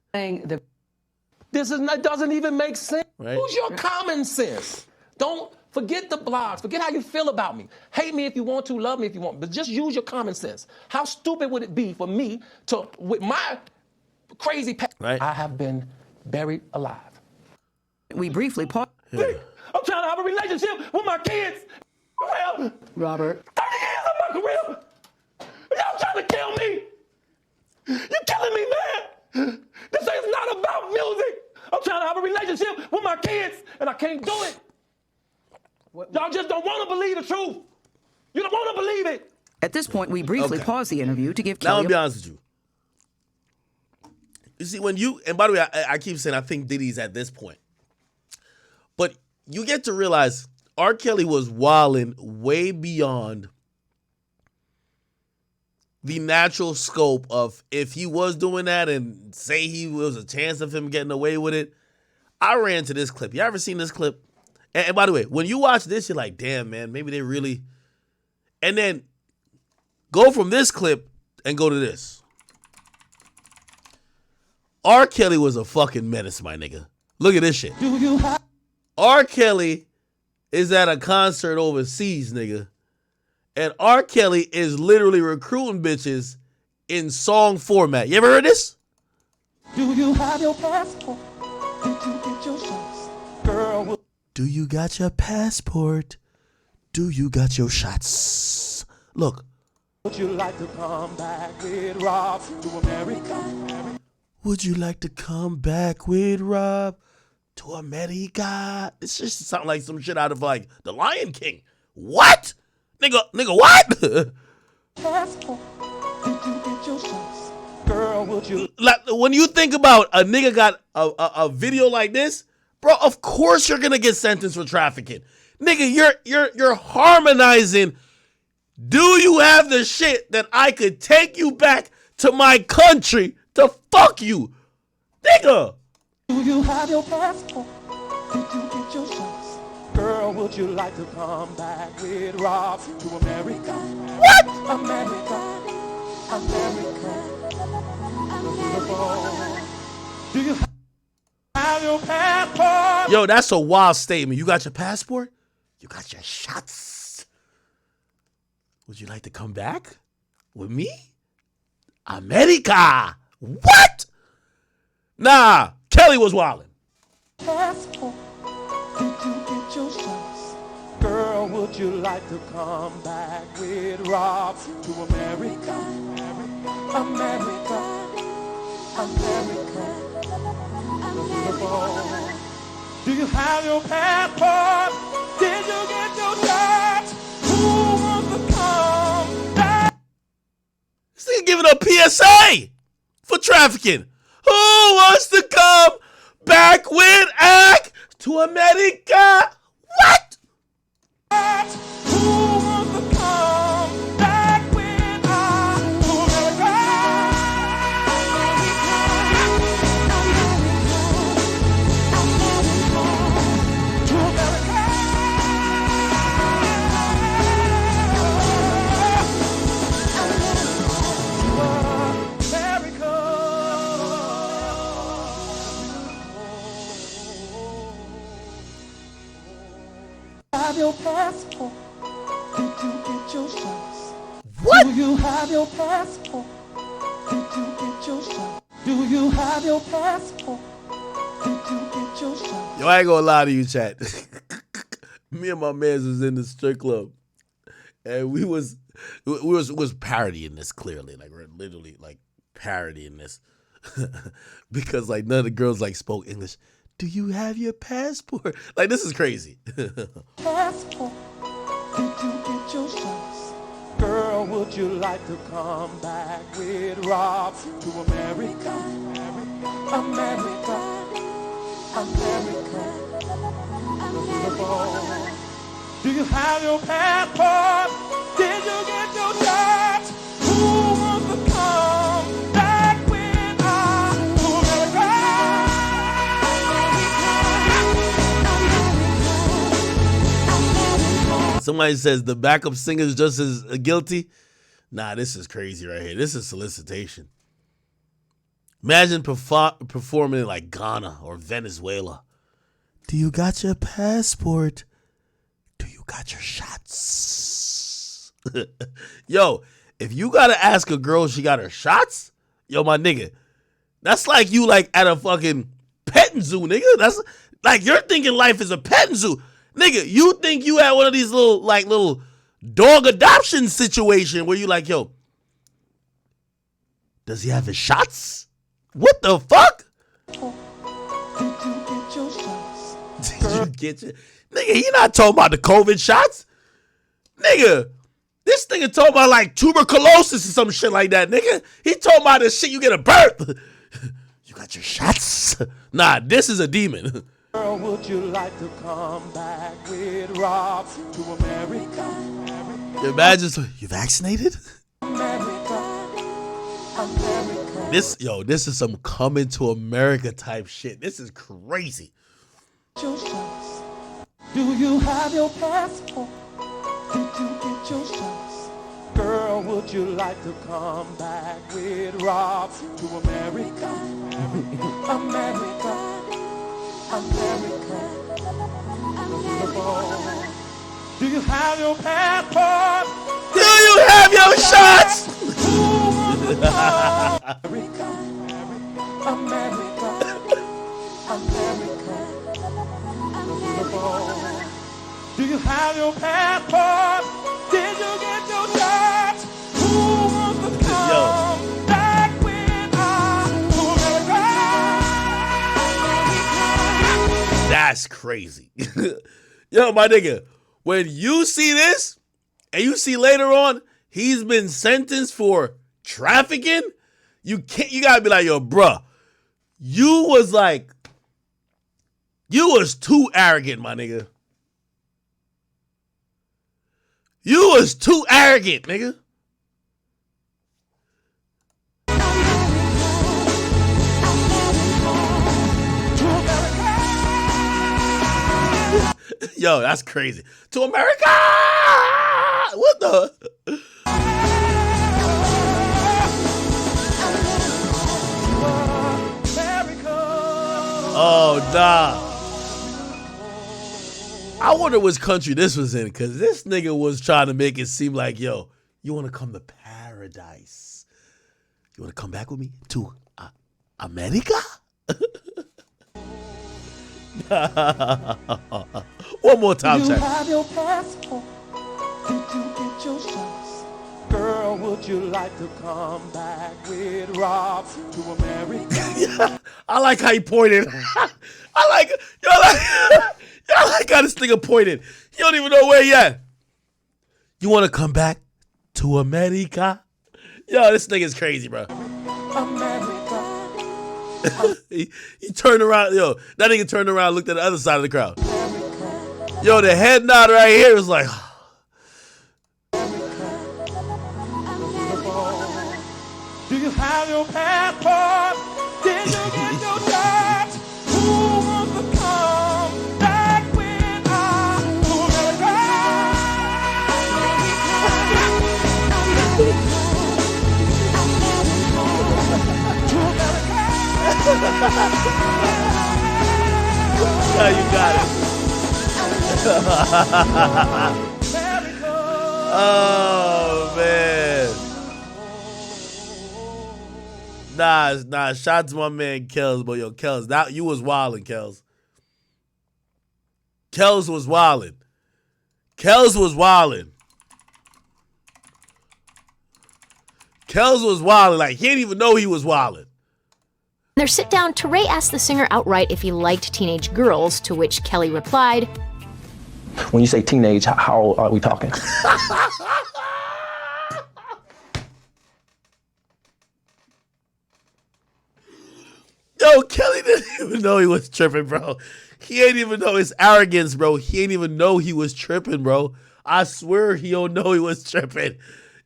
Doesn't even make sense. Right? Use your common sense. Don't forget the blogs. Forget how you feel about me. Hate me if you want to, love me if you want, but just use your common sense. How stupid would it be for me to, with my crazy past, right? I have been buried alive. We briefly paused. Yeah. I'm trying to have a relationship with my kids. Robert. 30 years of my career. Y'all trying to kill me. You're killing me, man. This is not about music. I'm trying to have a relationship with my kids, and I can't do it. Y'all just don't want to believe the truth. You don't want to believe it. this point, we briefly Okay. pause the interview to give Now, I'm Kelly gonna be honest with you. You see, when you, and by the way, I keep saying I think Diddy's at this point. But you get to realize R. Kelly was wilding way beyond the natural scope of if he was doing that and say he was a chance of him getting away with it. I ran to this clip. You ever seen this clip? And by the way, when you watch this, you're like, damn, man, maybe they really. And then go from this clip and go to this. R. Kelly was a fucking menace, my nigga. Look at this shit. R. Kelly is at a concert overseas, nigga. And R. Kelly is literally recruiting bitches in song format. You ever heard this? Do you have your passport? Did you get your shots? Girl, do you got your passport? Do you got your shots? Look. would you like to come back with Rob to America? Would you like to come back with Rob to America? This just sounds like some shit out of like The Lion King. What? Nigga, what? Passport. Did you get your shots? Girl, would you like when you think about a nigga got a video like this, bro, of course you're gonna get sentenced for trafficking. Nigga, you're harmonizing. Do you have the shit that I could take you back to my country to fuck you? Nigga. Do you have your passport? Did you get your shots? Girl, would you like to come back with Rob to America? What? America. Do you have your passport? Yo, that's a wild statement. You got your passport? You got your shots. Would you like to come back with me? America. What? Nah, Kelly was wildin'. Passport. Did you get your shots? Girl, would you like to come back with Rob to America? America. Do you have your passport? Did you get your shots? Who wants to come back? This nigga giving a PSA for trafficking. Who wants to come back with Act to America? What? Who wants to come back with us to have your passport? Did you get your shots? What? Do you have your passport? Did you get your shots? Do you have your passport? Did you get your shots? Yo, I ain't gonna lie to you, chat. Me and my mans was in the strip club, and we was parodying this clearly, like we're literally like parodying this, because like none of the girls like spoke English. Do you have your passport? Like this is crazy. Passport. Did you get your shots? Girl, would you like to come back with Rob to America? America. Do you have your passport? Did you get your shots? Who wants to come back with us to America? Somebody says the backup singer's just as guilty. Nah, this is crazy right here. This is solicitation. Imagine performing in like Ghana or Venezuela. Do you got your passport? Do you got your shots? Yo, if you gotta ask a girl if she got her shots, yo, my nigga, that's like you like at a fucking petting zoo, nigga. That's like you're thinking life is a petting zoo. Nigga, you think you had one of these little dog adoption situation where you like, yo, does he have his shots? What the fuck? Did you get your shots? Did you get your... Nigga, he not talking about the COVID shots. Nigga, This nigga talking about like tuberculosis or some shit like that, nigga. He talking about the shit you get a birth. You got your shots? Nah, this is a demon. Girl, would you like to come back with Rob to America? Imagine, you vaccinated? America. This is some coming to America type shit. This is crazy. Your shots. Do you have your passport? Did you get your shots? Girl, would you like to come back with Rob to America? America. America. Do you have your passport? Do you have your shots? America. America. America. Do you have your passport? Did you get your shots? Who wants to come back with us to America? That's crazy. Yo, my nigga, when you see this and you see later on he's been sentenced for trafficking, you gotta be like, yo, bruh, you was too arrogant, my nigga. You was too arrogant, nigga. Yo, that's crazy. To America! What the? Oh, nah. I wonder which country this was in, because this nigga was trying to make it seem like, yo, you want to come to paradise? You want to come back with me to America? One more time, you check. have your passport? Did you get your shots? Girl, would you like to come back with Rob to America? Yeah, I like how he pointed. I like how this nigga pointed. He don't even know where he at. You want to come back to America? Yo, this nigga's crazy, bro. America. he turned around. Yo, that nigga turned around and looked at the other side of the crowd. Yo, the head nod right here was like... Do you have your passport? Did you get your shots? Who wants to come back with us to America? Yeah, you got it. Oh, man. Nah, shout to my man Kels, but yo, Kels, that you was wildin', Kels. Kels was wildin'. Kels was wildin'. Kels was wildin'. Like, he didn't even know he was wildin'. In their sit-down, Teray asked the singer outright if he liked teenage girls, to which Kelly replied, When you say teenage, how old are we talking? Yo, Kelly didn't even know he was tripping, bro. He ain't even know his arrogance, bro. He ain't even know he was tripping, bro. I swear he don't know he was tripping.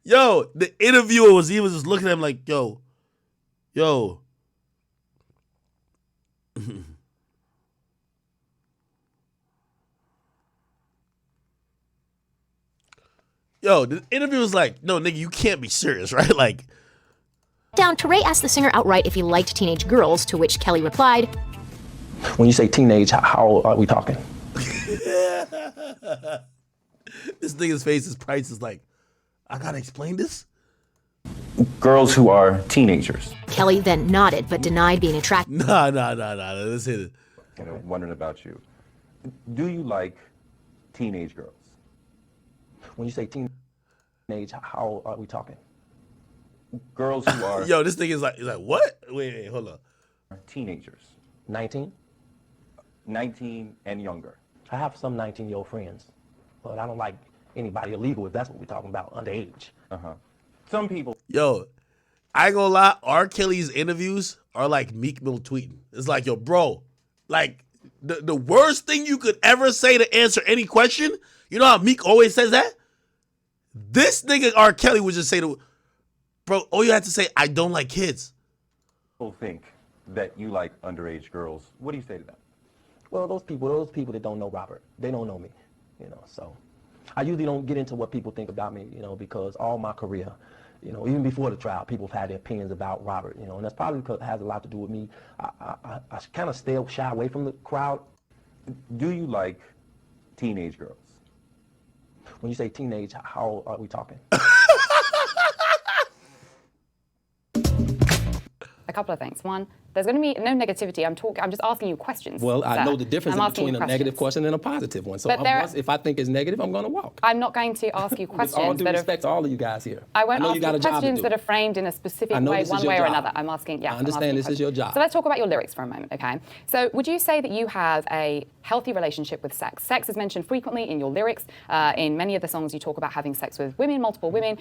Yo, the interviewer was just looking at him like, yo. Yo, the interview was like, no, nigga, you can't be serious, right? Like, down, Teray asked the singer outright if he liked teenage girls, to which Kelly replied, When you say teenage, how old are we talking? this nigga's face, his price is like, I gotta explain this? Girls who are teenagers. Kelly then nodded but denied being attracted. Nah, let's hit it. You know, wondering about you. Do you like teenage girls? When you say teenage, how old are we talking? Girls who are Yo, this nigga's like, he's like, what? Wait, hold up. teenagers. 19? 19 and younger. I have some 19-year-old friends, but I don't like anybody illegal if that's what we're talking about, underage. Some people. Yo, I ain't gonna lie, R. Kelly's interviews are like Meek Mill tweeting. It's like, yo, bro, like the worst thing you could ever say to answer any question, you know how Meek always says that? This nigga R. Kelly would just say to, bro, all you have to say, I don't like kids. People think that you like underage girls. What do you say to them? Well, those people that don't know Robert, they don't know me, so I usually don't get into what people think about me, because all my career, even before the trial, people have had their opinions about Robert, and that's probably because it has a lot to do with me. I kind of shy away from the crowd. Do you like teenage girls? When you say teenage, how old are we talking? A couple of things. One, there's going to be no negativity. I'm just asking you questions. Well, I know the difference I'm between a negative question and a positive one. So if I think it's negative, I'm going to walk. I'm not going to ask you questions. With all due respect to all of you guys here. I won't ask you questions that are framed in a specific way, one way or another. I'm asking, I understand this is your job. So let's talk about your lyrics for a moment, okay? So would you say that you have a healthy relationship with sex? Sex is mentioned frequently in your lyrics. In many of the songs, you talk about having sex with women, multiple women.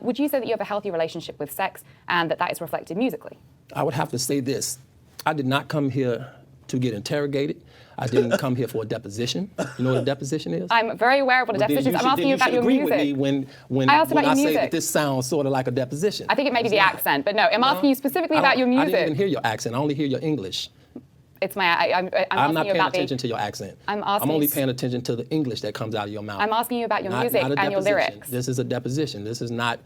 Would you say that you have a healthy relationship with sex and that is reflected musically? I would have to say this. I did not come here to get interrogated. I didn't come here for a deposition. You know what a deposition is? I'm very aware of what a deposition is. I'm asking you about your music. With me when I asked about your say music. that this sounds sort of like a deposition. I think it may be the accent, but no, I'm asking you specifically about your music. I didn't even hear your accent. I only hear your English. It's I'm not paying attention to your accent. I'm only paying attention to the English that comes out of your mouth. I'm asking you about your music and your lyrics. This is a deposition. This is not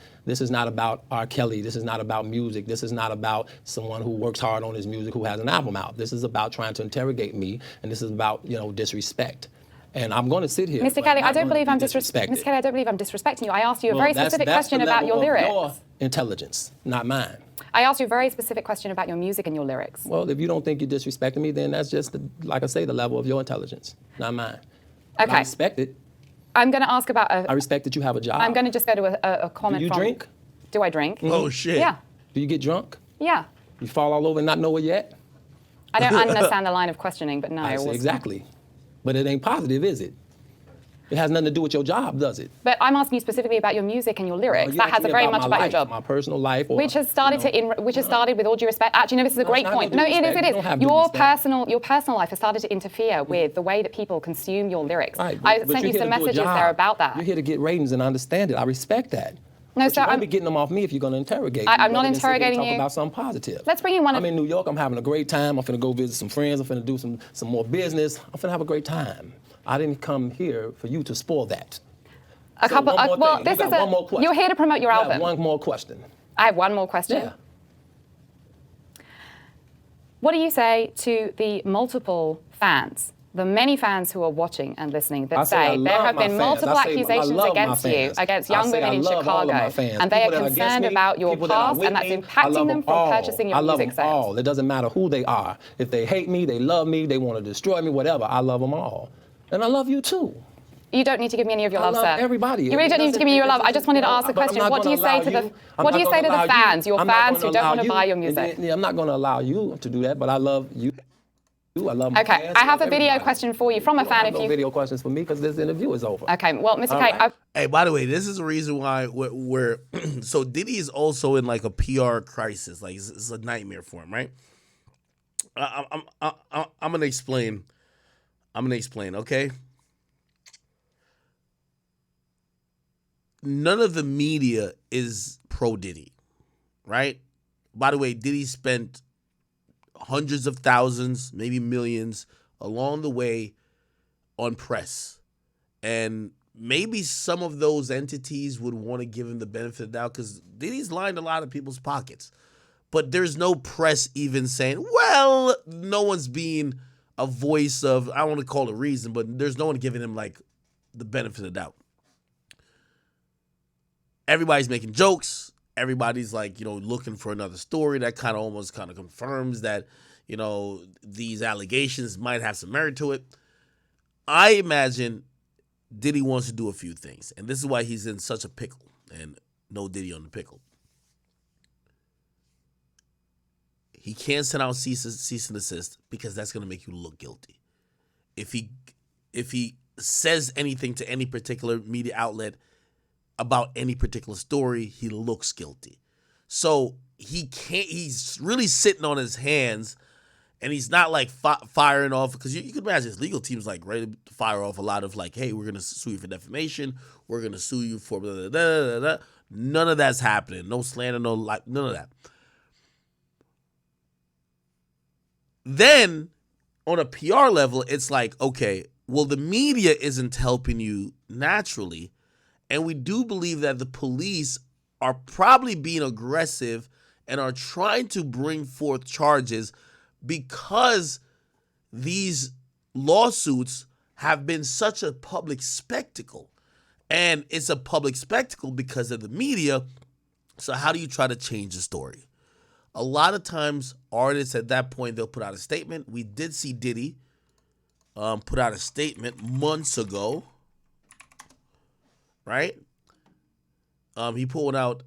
about R. Kelly. This is not about music. This is not about someone who works hard on his music who has an album out. This is about trying to interrogate me, and this is about disrespect. And I'm going to sit here. Mr. Kelly, I don't believe I'm disrespecting you. I asked you a very specific question about your lyrics. Your intelligence, not mine. I asked you a very specific question about your music and your lyrics. Well, if you don't think you're disrespecting me, then that's just, like I say, the level of your intelligence, not mine. Okay. I respect it. I'm going to ask about I respect that you have a job. I'm going to just go to a comment Do you drink? Do I drink? Mm-hmm. Oh, shit. Yeah. Do you get drunk? Yeah. You fall all over and not know it yet? I don't understand the line of questioning, but no. Exactly. But it ain't positive, is it? It has nothing to do with your job, does it? But I'm asking you specifically about your music and your lyrics. That has very much about your job. My personal life. Which has started with all due respect. Actually, no, this is a great point. No, it is. Your personal life has started to interfere with the way that people consume your lyrics. Right, I sent you some messages there about that. You're here to get ratings, and I understand it. I respect that. No, but sir, you won't be getting them off me if you're going to interrogate me. I'm not interrogating you. Talk about something positive. Let's bring in one. I'm in New York. I'm having a great time. I'm finna go visit some friends. I'm finna do some more business. I'm finna have a great time. I didn't come here for you to spoil that. One more question. You're here to promote your album. One more question. I have one more question. Yeah. What do you say to the multiple fans, the many fans who are watching and listening that say there have been multiple accusations against you, against young women in Chicago, and they are concerned about your past and that's impacting them from purchasing your music sales? I love them all. It doesn't matter who they are. If they hate me, they love me, they want to destroy me, whatever, I love them all. And I love you too. You don't need to give me any of your love, sir. I love everybody. You really don't need to give me your love. I just wanted to ask a question. What do you say to the fans, your fans who don't want to buy your music? I'm not going to allow you to do that, but I love you. I love my fans. Okay, I have a video question for you from a fan. No video questions for me because this interview is over. Okay, well, Mr. K. Hey, by the way, this is the reason why we're so Diddy is also in like a PR crisis. Like it's a nightmare for him, right? I'm gonna explain. Okay. None of the media is pro Diddy, right? By the way, Diddy spent hundreds of thousands, maybe millions along the way on press. And maybe some of those entities would want to give him the benefit of the doubt because Diddy's lined a lot of people's pockets. But there's no press even saying, well, no one's being a voice of, I don't want to call it reason, but there's no one giving him like the benefit of the doubt. Everybody's making jokes. Everybody's like, looking for another story that kind of confirms that, these allegations might have some merit to it. I imagine Diddy wants to do a few things, and this is why he's in such a pickle, and no Diddy on the pickle. He can't send out cease and desist because that's going to make you look guilty. If he says anything to any particular media outlet about any particular story, he looks guilty. So he's really sitting on his hands, and he's not like firing off, because you can imagine his legal team's like ready to fire off a lot of like, hey, we're going to sue you for defamation. We're going to sue you for blah, blah, blah, blah, blah. None of that's happening. No slander, none of that. Then on a PR level, it's like, okay, well, the media isn't helping you naturally. And we do believe that the police are probably being aggressive and are trying to bring forth charges because these lawsuits have been such a public spectacle. And it's a public spectacle because of the media. So how do you try to change the story? A lot of times, artists at that point, they'll put out a statement. We did see Diddy put out a statement months ago, right? He pulled out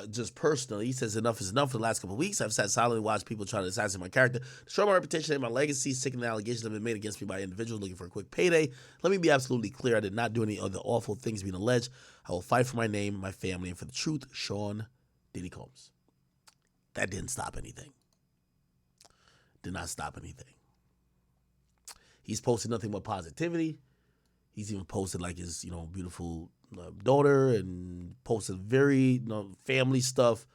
just personally. He says, enough is enough. For the last couple of weeks, I've sat silently and watched people trying to assassinate my character, destroy my reputation and my legacy, sickening allegations have been made against me by individuals looking for a quick payday. Let me be absolutely clear. I did not do any of the awful things being alleged. I will fight for my name, my family, and for the truth. Sean Diddy Combs. That didn't stop anything. Did not stop anything. He's posted nothing but positivity. He's even posted like his, beautiful daughter, and posted very, family stuff.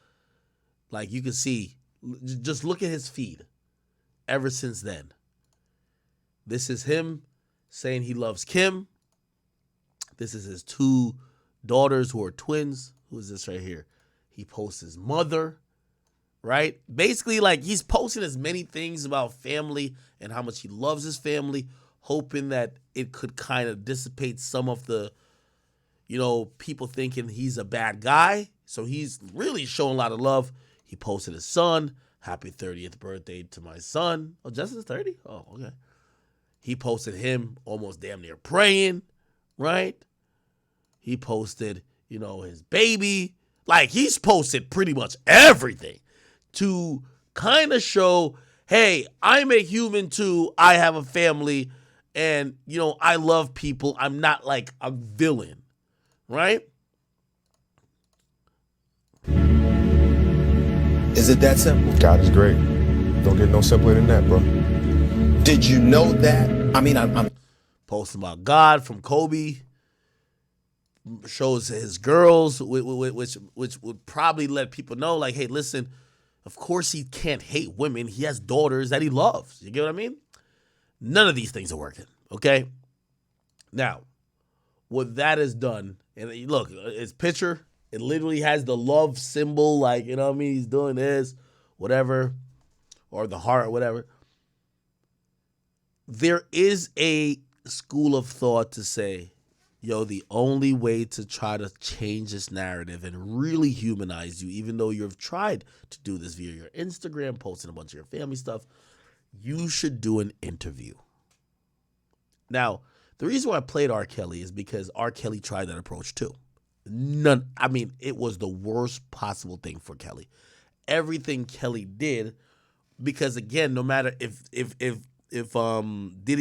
Like you can see, just look at his feed. Ever since then, this is him saying he loves Kim. This is his 2 daughters who are twins. Who is this right here? He posts his mother. Right? Basically, like, he's posting as many things about family and how much he loves his family, hoping that it could kind of dissipate some of the, people thinking he's a bad guy. So he's really showing a lot of love. He posted his son, happy 30th birthday to my son. Oh, Justin's 30? Oh, okay. He posted him almost damn near praying, right? He posted, his baby. Like, he's posted pretty much everything to kind of show, hey, I'm a human too. I have a family, and, I love people. I'm not like a villain, right? Is it that simple? God is great. Don't get no simpler than that, bro. Did you know that? I mean, I'm posting about God from Kobe. Shows his girls, which would probably let people know, like, hey, listen, of course he can't hate women. He has daughters that he loves. You get what I mean? None of these things are working, okay? Now, what that has done, and look, his picture, it literally has the love symbol, like, he's doing this, whatever, or the heart or whatever. There is a school of thought to say, the only way to try to change this narrative and really humanize you, even though you've tried to do this via your Instagram, posting a bunch of your family stuff, you should do an interview. Now, the reason why I played R. Kelly is because R. Kelly tried that approach too. It was the worst possible thing for Kelly. Everything Kelly did, because again, no matter if Diddy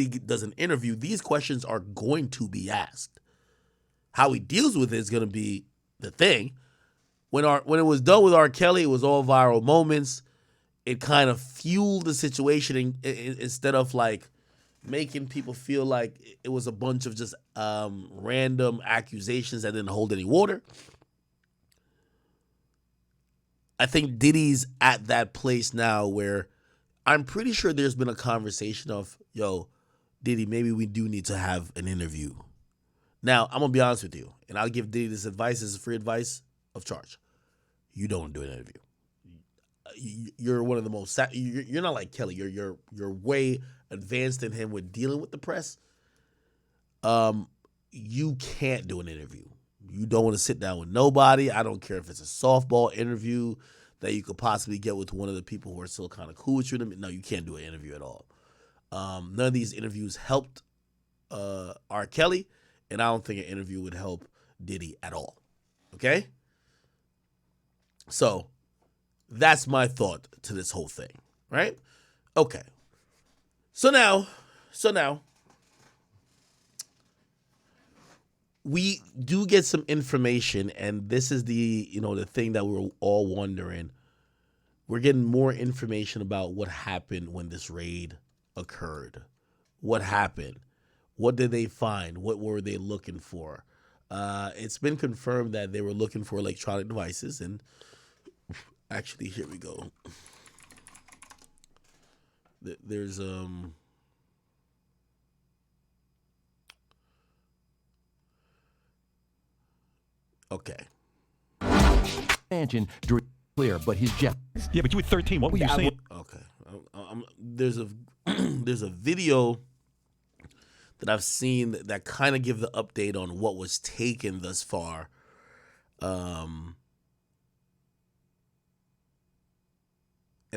does an interview, these questions are going to be asked. How he deals with it is going to be the thing. When it was done with R. Kelly, it was all viral moments. It kind of fueled the situation instead of like making people feel like it was a bunch of just random accusations that didn't hold any water. I think Diddy's at that place now where I'm pretty sure there's been a conversation of, Diddy, maybe we do need to have an interview. Now, I'm going to be honest with you, and I'll give Diddy this advice as free advice of charge. You don't do an interview. You're one of the most, you're not like Kelly. You're way advanced in him with dealing with the press. You can't do an interview. You don't want to sit down with nobody. I don't care if it's a softball interview that you could possibly get with one of the people who are still kind of cool with you. No, you can't do an interview at all. None of these interviews helped R. Kelly. And I don't think an interview would help Diddy at all. Okay? So, that's my thought to this whole thing. Right? Okay. So now, we do get some information, and this is the the thing that we're all wondering. We're getting more information about what happened when this raid occurred. What happened? What did they find? What were they looking for? It's been confirmed that they were looking for electronic devices, and actually, here we go. There's okay. Mansion clear, but his jet. Yeah, but you were 13. What were you saying? Okay. There's a there's a video that I've seen that kind of give the update on what was taken thus far. And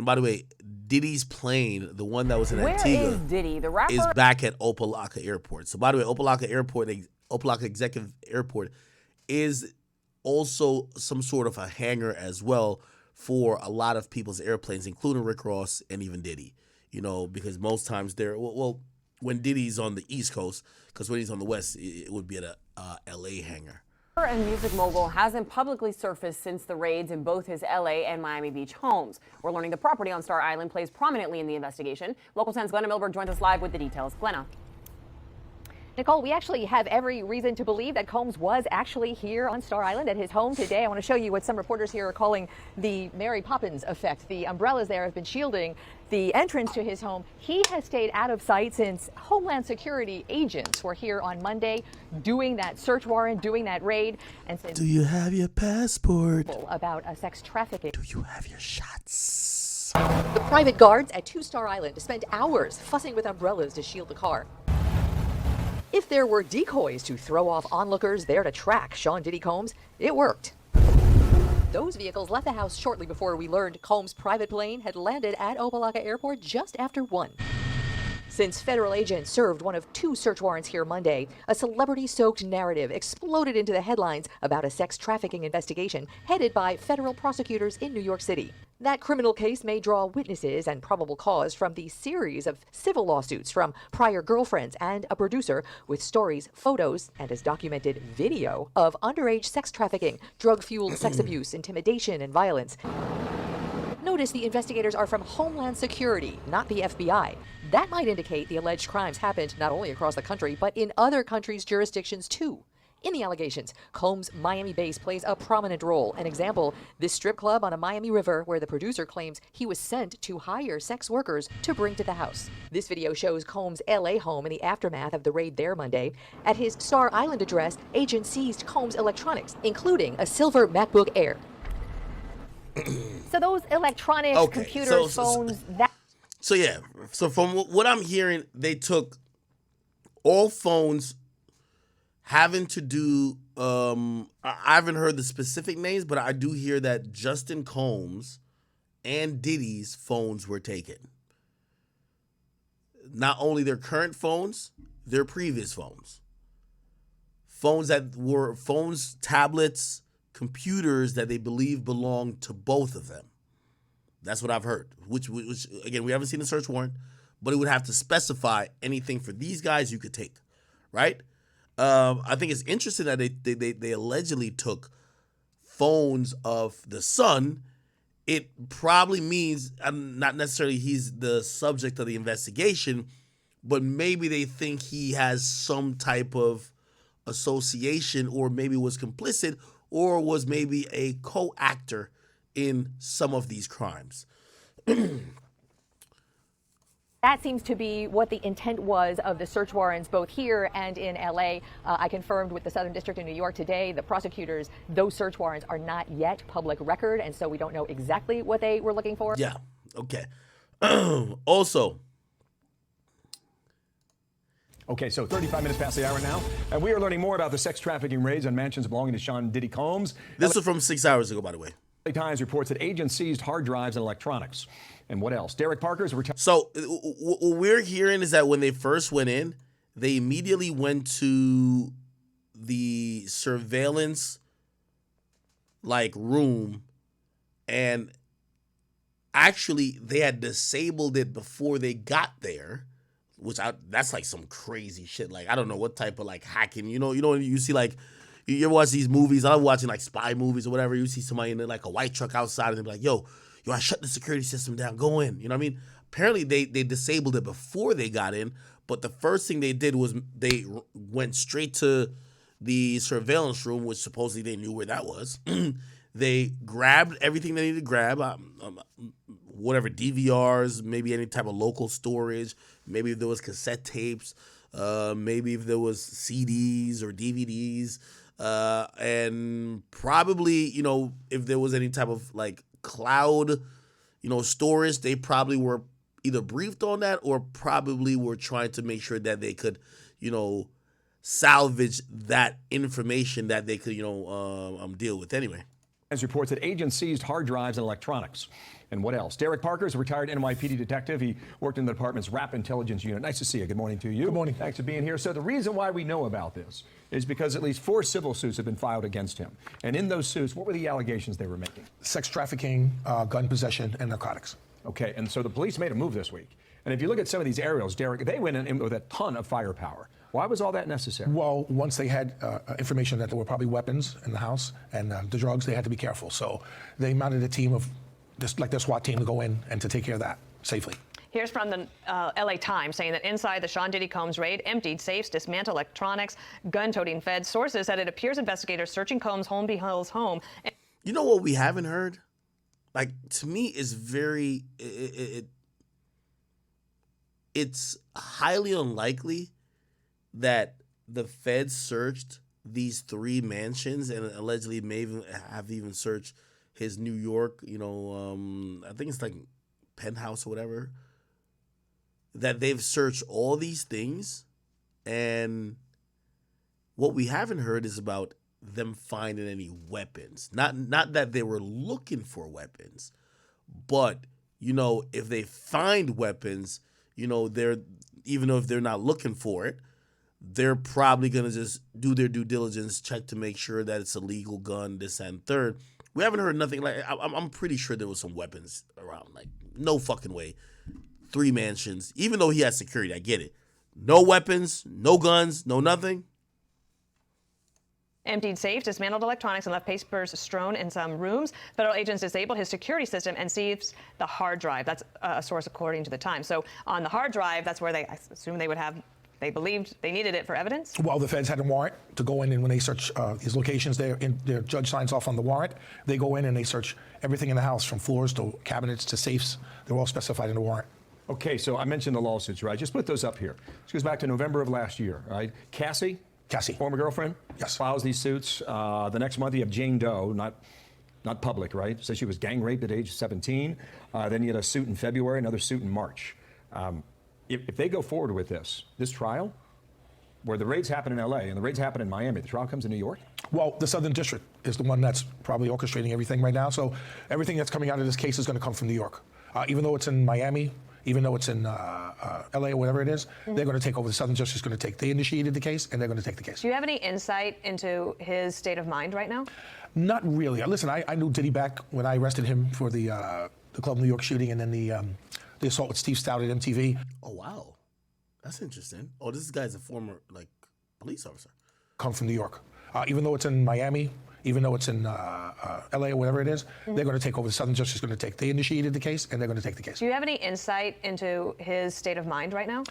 by the way, Diddy's plane, the one that was in Antigua, is Diddy, the rapper? Is back at Opelika Airport. So by the way, Opelika Executive Airport is also some sort of a hangar as well for a lot of people's airplanes, including Rick Ross and even Diddy. Because most times they're when Diddy's on the East Coast, because when he's on the West, it would be at a LA hangar. And music mogul hasn't publicly surfaced since the raids in both his LA and Miami Beach homes. We're learning the property on Star Island plays prominently in the investigation. Local 10's Glenna Milberg joins us live with the details. Glenna. Nicole, we actually have every reason to believe that Combs was actually here on Star Island at his home today. I want to show you what some reporters here are calling the Mary Poppins effect. The umbrellas there have been shielding the entrance to his home. He has stayed out of sight since Homeland Security agents were here on Monday doing that search warrant, doing that raid. And since do you have your passport? About a sex trafficking. Do you have your shots? The private guards at Star Island spent hours fussing with umbrellas to shield the car. If there were decoys to throw off onlookers there to track Sean Diddy Combs, it worked. Those vehicles left the house shortly before we learned Combs' private plane had landed at Opelika Airport just after 1. Since federal agents served one of 2 search warrants here Monday, a celebrity-soaked narrative exploded into the headlines about a sex trafficking investigation headed by federal prosecutors in New York City. That criminal case may draw witnesses and probable cause from the series of civil lawsuits from prior girlfriends and a producer with stories, photos, and as documented video of underage sex trafficking, drug-fueled sex abuse, intimidation, and violence. Notice the investigators are from Homeland Security, not the FBI. That might indicate the alleged crimes happened not only across the country, but in other countries' jurisdictions too. In the allegations, Combs' Miami base plays a prominent role. An example, this strip club on a Miami river where the producer claims he was sent to hire sex workers to bring to the house. This video shows Combs' LA home in the aftermath of the raid there Monday. At his Star Island address, agents seized Combs' electronics, including a silver MacBook Air. So those electronics, computers, phones, that... So from what I'm hearing, they took all phones having to do, I haven't heard the specific names, but I do hear that Justin Combs and Diddy's phones were taken. Not only their current phones, their previous phones. Phones that were tablets, computers that they believe belonged to both of them. That's what I've heard, which again, we haven't seen a search warrant, but it would have to specify anything for these guys you could take, right? I think it's interesting that they allegedly took phones of the son. It probably means, not necessarily he's the subject of the investigation, but maybe they think he has some type of association or maybe was complicit or was maybe a co-actor in some of these crimes. That seems to be what the intent was of the search warrants both here and in LA. I confirmed with the Southern District in New York today, the prosecutors, those search warrants are not yet public record, and so we don't know exactly what they were looking for. Yeah, okay. Also, okay, so 35 minutes past the hour now, and we are learning more about the sex trafficking raids on mansions belonging to Sean Diddy Combs. This is from 6 hours ago, by the way. LA Times reports that agents seized hard drives and electronics. And what else? Derek Parker's So what we're hearing is that when they first went in, they immediately went to the surveillance room, and actually they had disabled it before they got there. that's like some crazy shit. Like I don't know what type of like hacking. You see like you ever watch these movies? I love watching like spy movies or whatever. You see somebody in like a white truck outside and they're like, yo, I shut the security system down. Go in. You know what I mean? Apparently they disabled it before they got in, but the first thing they did was they went straight to the surveillance room, which supposedly they knew where that was. They grabbed everything they needed to grab, whatever DVRs, maybe any type of local storage, maybe if there was cassette tapes, maybe if there was CDs or DVDs, and probably, if there was any type of like cloud, storage, they probably were either briefed on that or probably were trying to make sure that they could, salvage that information that they could, deal with anyway. As reports that agents seized hard drives and electronics. And what else? Derek Parker is a retired NYPD detective. He worked in the department's rap intelligence unit. Nice to see you. Good morning to you. Good morning. Thanks for being here. So the reason why we know about this is because at least 4 civil suits have been filed against him. And in those suits, what were the allegations they were making? Sex trafficking, gun possession, and narcotics. Okay, and so the police made a move this week. And if you look at some of these aerials, Derek, they went in with a ton of firepower. Why was all that necessary? Well, once they had information that there were probably weapons in the house and the drugs, they had to be careful. So they mounted a team of, like their SWAT team, to go in and to take care of that safely. Here's from the LA Times saying that inside the Sean Diddy Combs raid, emptied safes, dismantled electronics, gun-toting feds. Sources said it appears investigators searching Combs' Hill's home. You know what we haven't heard? Like, to me, is very... It's highly unlikely that the feds searched these 3 mansions and allegedly may have even searched his New York, I think it's like penthouse or whatever, that they've searched all these things. And what we haven't heard is about them finding any weapons. Not that they were looking for weapons, but, if they find weapons, they're, even though if they're not looking for it, they're probably going to just do their due diligence, check to make sure that it's a legal gun, this and third. We haven't heard nothing. Like, I'm pretty sure there was some weapons around. Like, no fucking way. 3 mansions. Even though he has security, I get it. No weapons, no guns, no nothing. Emptied safes, dismantled electronics, and left papers strewn in some rooms. Federal agents disabled his security system and seized the hard drive. That's a source according to the Times. So on the hard drive, that's where I assume they would have, they believed they needed it for evidence? Well, the feds had a warrant to go in, and when they search these locations, their judge signs off on the warrant. They go in and they search everything in the house, from floors to cabinets to safes. They're all specified in the warrant. Okay, so I mentioned the lawsuits, right? Just put those up here. This goes back to November of last year, right? Cassie, former girlfriend, yes, files these suits. The next month you have Jane Doe, not public, right? Says she was gang raped at age 17. Then you had a suit in February, another suit in March. If they go forward with this trial, where the raids happen in LA and the raids happen in Miami, the trial comes in New York? Well, the Southern District is the one that's probably orchestrating everything right now. So everything that's coming out of this case is going to come from New York. Even though it's in Miami, even though it's in LA or whatever it is, they're going to take over. The Southern District is going to take. They initiated the case, and they're going to take the case. Do you have any insight into his state of mind right now? Not really. Listen, I knew Diddy back when I arrested him for the Club New York shooting, and then the assault with Steve Stout at MTV. Oh, wow. That's interesting. Oh, this guy's a former, police officer. Come from New York. Even though it's in Miami, even though it's in LA or whatever it is, they're going to take over. The Southern District is going to take. They initiated the case, and they're going to take the case. Do you have any insight into his state of mind right now?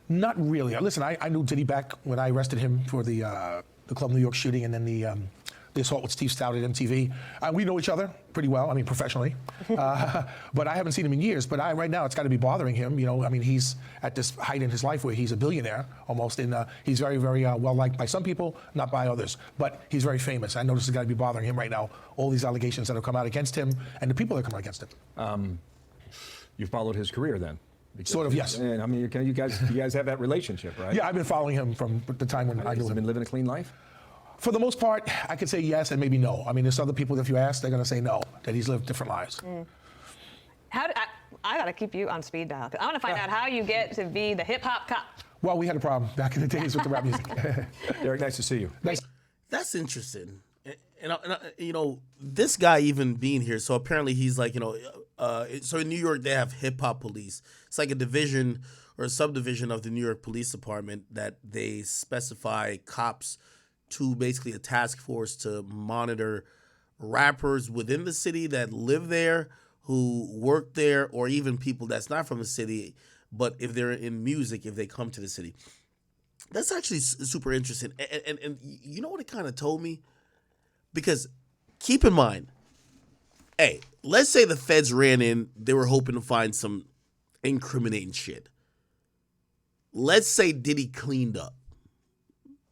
Not really. Listen, I knew Diddy back when I arrested him for the Club New York shooting, and then the assault with Steve Stout at MTV. We know each other pretty well, professionally. But I haven't seen him in years. But right now, it's got to be bothering him. He's at this height in his life where he's a billionaire almost. And he's very, very well liked by some people, not by others. But he's very famous. I know this has got to be bothering him right now. All these allegations that have come out against him and the people that come out against him. You followed his career then? Sort of, yes. And you guys have that relationship, right? Yeah, I've been following him from the time when I knew him. Has he been living a clean life? For the most part, I could say yes and maybe no. There's other people, if you ask, they're going to say no, that he's lived different lives. I got to keep you on speed dial. I want to find out how you get to be the hip-hop cop. Well, we had a problem back in the days with the rap music. Derek, nice to see you. Nice. That's interesting. And this guy even being here, so apparently he's like, so in New York they have hip-hop police. It's like a division or a subdivision of the New York Police Department that they specify cops to basically a task force to monitor rappers within the city that live there, who work there, or even people that's not from the city, but if they're in music, if they come to the city. That's actually super interesting. And you know what it kind of told me? Because keep in mind, hey, let's say the feds ran in, they were hoping to find some incriminating shit. Let's say Diddy cleaned up.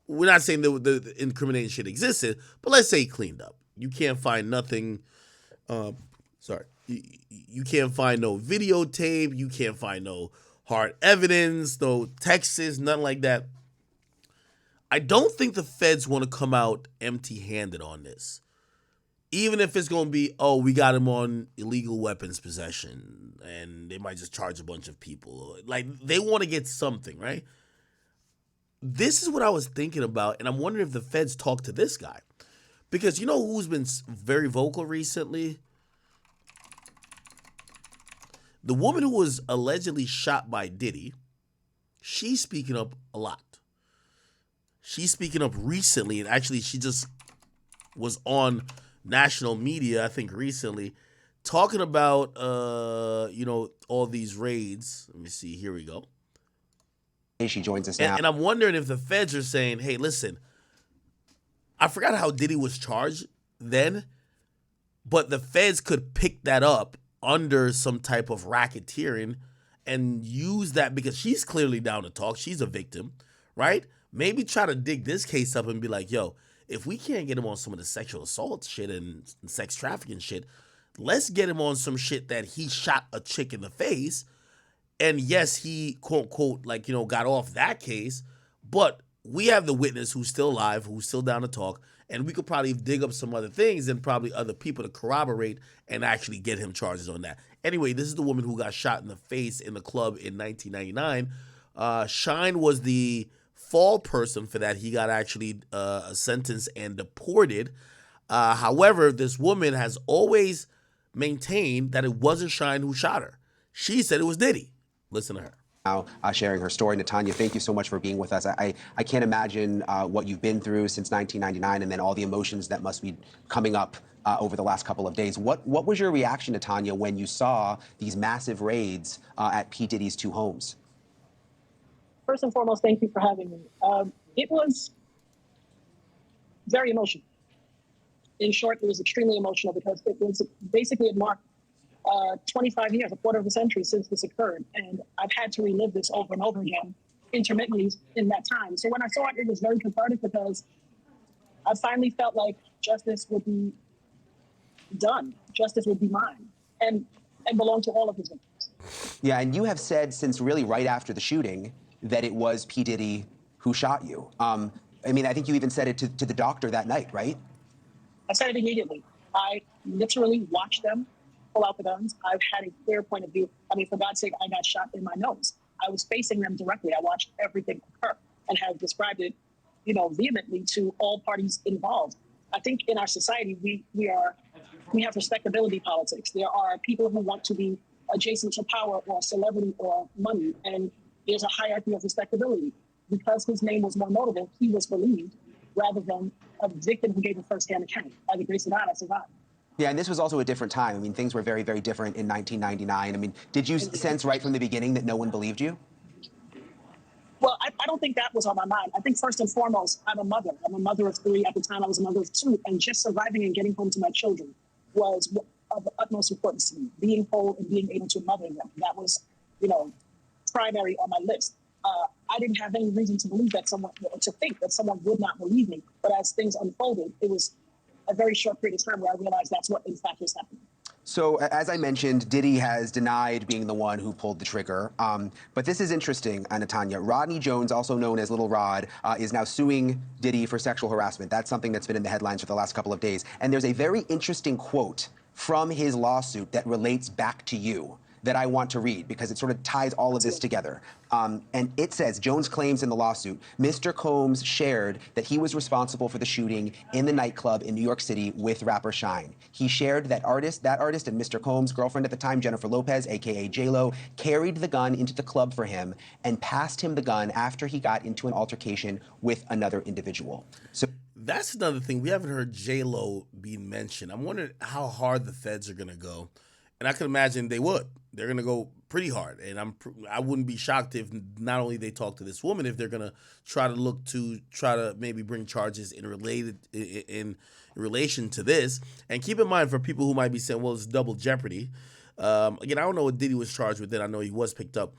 We're not saying the incriminating shit existed, but let's say he cleaned up. You can't find nothing. You can't find no videotape. You can't find no hard evidence, no texts, nothing like that. I don't think the feds want to come out empty-handed on this. Even if it's going to be, oh, we got him on illegal weapons possession, and they might just charge a bunch of people. Like, they want to get something, right? This is what I was thinking about, and I'm wondering if the feds talk to this guy. Because you know who's been very vocal recently? The woman who was allegedly shot by Diddy, she's speaking up a lot. She's speaking up recently, and actually she just was on national media, I think recently, talking about, all these raids. Let me see, here we go. She joins us now. And I'm wondering if the feds are saying, hey, listen, I forgot how Diddy was charged then, but the feds could pick that up under some type of racketeering and use that because she's clearly down to talk. She's a victim, right? Maybe try to dig this case up and be like, yo, if we can't get him on some of the sexual assault shit and sex trafficking shit, let's get him on some shit that he shot a chick in the face. And yes, he, quote, unquote, got off that case, but we have the witness who's still alive, who's still down to talk, and we could probably dig up some other things and probably other people to corroborate and actually get him charges on that. Anyway, this is the woman who got shot in the face in the club in 1999. Shine was the fall person for that. He got actually sentenced and deported. However, this woman has always maintained that it wasn't Shine who shot her. She said it was Diddy. Listen to her. Now sharing her story. Natanya, thank you so much for being with us. I can't imagine what you've been through since 1999 and then all the emotions that must be coming up over the last couple of days. What was your reaction, Natanya, when you saw these massive raids at P. Diddy's two homes? First and foremost, thank you for having me. It was very emotional. In short, it was extremely emotional because it was basically it marked 25 years, a quarter of a century since this occurred. And I've had to relive this over and over again, intermittently in that time. So when I saw it, it was very cathartic because I finally felt like justice would be done. Justice would be mine and belong to all of his victims. Yeah, and you have said since really right after the shooting that it was P. Diddy who shot you. I think you even said it to the doctor that night, right? I said it immediately. I literally watched them pull out the guns. I've had a clear point of view. For God's sake, I got shot in my nose. I was facing them directly. I watched everything occur and have described it, vehemently to all parties involved. I think in our society, we have respectability politics. There are people who want to be adjacent to power or celebrity or money, and there's a hierarchy of respectability. Because his name was more notable, he was believed rather than a victim who gave a first-hand account. By the grace of God, I survived. Yeah, and this was also a different time. Things were very, very different in 1999. Did you sense right from the beginning that no one believed you? Well, I don't think that was on my mind. I think first and foremost, I'm a mother. I'm a mother of 3. At the time, I was a mother of 2. And just surviving and getting home to my children was of the utmost importance to me. Being whole and being able to mother them. That was, primary on my list. I didn't have any reason to believe that to think that someone would not believe me. But as things unfolded, it was a very short period of time where I realized that's what in fact was happening. So as I mentioned, Diddy has denied being the one who pulled the trigger. But this is interesting, Natanya. Rodney Jones, also known as Little Rod, is now suing Diddy for sexual harassment. That's something that's been in the headlines for the last couple of days. And there's a very interesting quote from his lawsuit that relates back to you. that I want to read because it sort of ties all of this together. And it says, Jones claims in the lawsuit, Mr. Combs shared that he was responsible for the shooting in the nightclub in New York City with rapper Shine. He shared that artist and Mr. Combs' girlfriend at the time, Jennifer Lopez, aka J-Lo, carried the gun into the club for him and passed him the gun after he got into an altercation with another individual. So that's another thing. We haven't heard J-Lo being mentioned. I'm wondering how hard the feds are going to go. And I can imagine they would. They're going to go pretty hard. And I wouldn't be shocked if not only they talk to this woman, if they're going to try to maybe bring charges in relation to this. And keep in mind, for people who might be saying, well, it's double jeopardy. Again, I don't know what Diddy was charged with. Then I know he was picked up.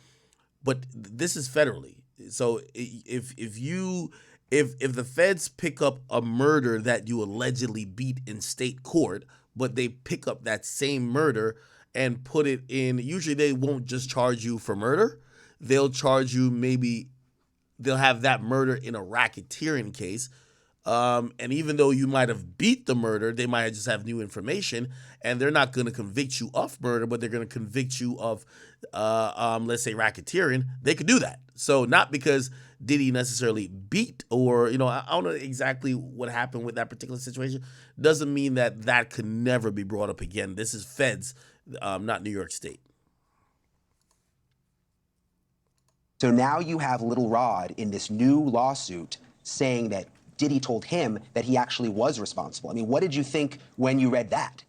But this is federally. So if the feds pick up a murder that you allegedly beat in state court, but they pick up that same murder and put it in, usually they won't just charge you for murder. They'll charge you, maybe they'll have that murder in a racketeering case. And even though you might have beat the murder, they might just have new information, and they're not going to convict you of murder, but they're going to convict you of, let's say, racketeering. They could do that. So not because Diddy necessarily beat, or, I don't know exactly what happened with that particular situation. Doesn't mean that could never be brought up again. This is feds, not New York State. So now you have Little Rod in this new lawsuit saying that Diddy told him that he actually was responsible. I mean, what did you think when you read that?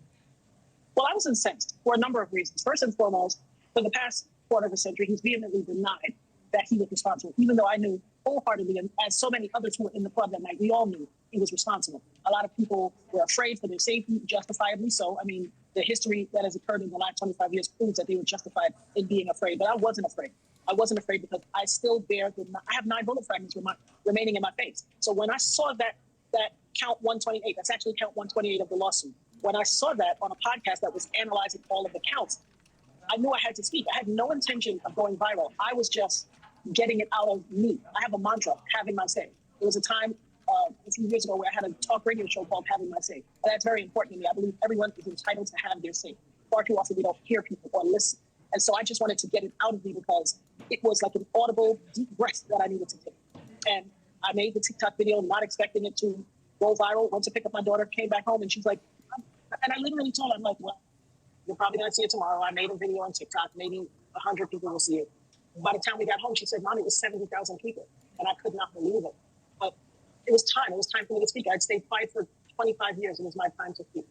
Well, I was incensed for a number of reasons. First and foremost, for the past quarter of a century, he's vehemently denied that he was responsible, even though I knew wholeheartedly, and as so many others who were in the club that night, we all knew he was responsible. A lot of people were afraid for their safety, justifiably so. I mean, the history that has occurred in the last 25 years proves that they were justified in being afraid, but I wasn't afraid. I wasn't afraid because I still bear I have 9 bullet fragments remaining in my face. So when I saw that count 128, that's actually count 128 of the lawsuit. When I saw that on a podcast that was analyzing all of the counts, I knew I had to speak. I had no intention of going viral. I was just getting it out of me. I have a mantra, having my say. There was a time a few years ago where I had a talk radio show called Having My Say. And that's very important to me. I believe everyone is entitled to have their say. Far too often we don't hear people or listen. And so I just wanted to get it out of me because it was like an audible, deep breath that I needed to take. And I made the TikTok video not expecting it to go viral. Went to pick up my daughter, came back home, and she's like, and I literally told her, I'm like, well, you're probably going to see it tomorrow. I made a video on TikTok. Maybe 100 people will see it. By the time we got home, she said, Mom, it was 70,000 people. And I could not believe it. But it was time. It was time for me to speak. I'd stayed quiet for 25 years. It was my time to speak.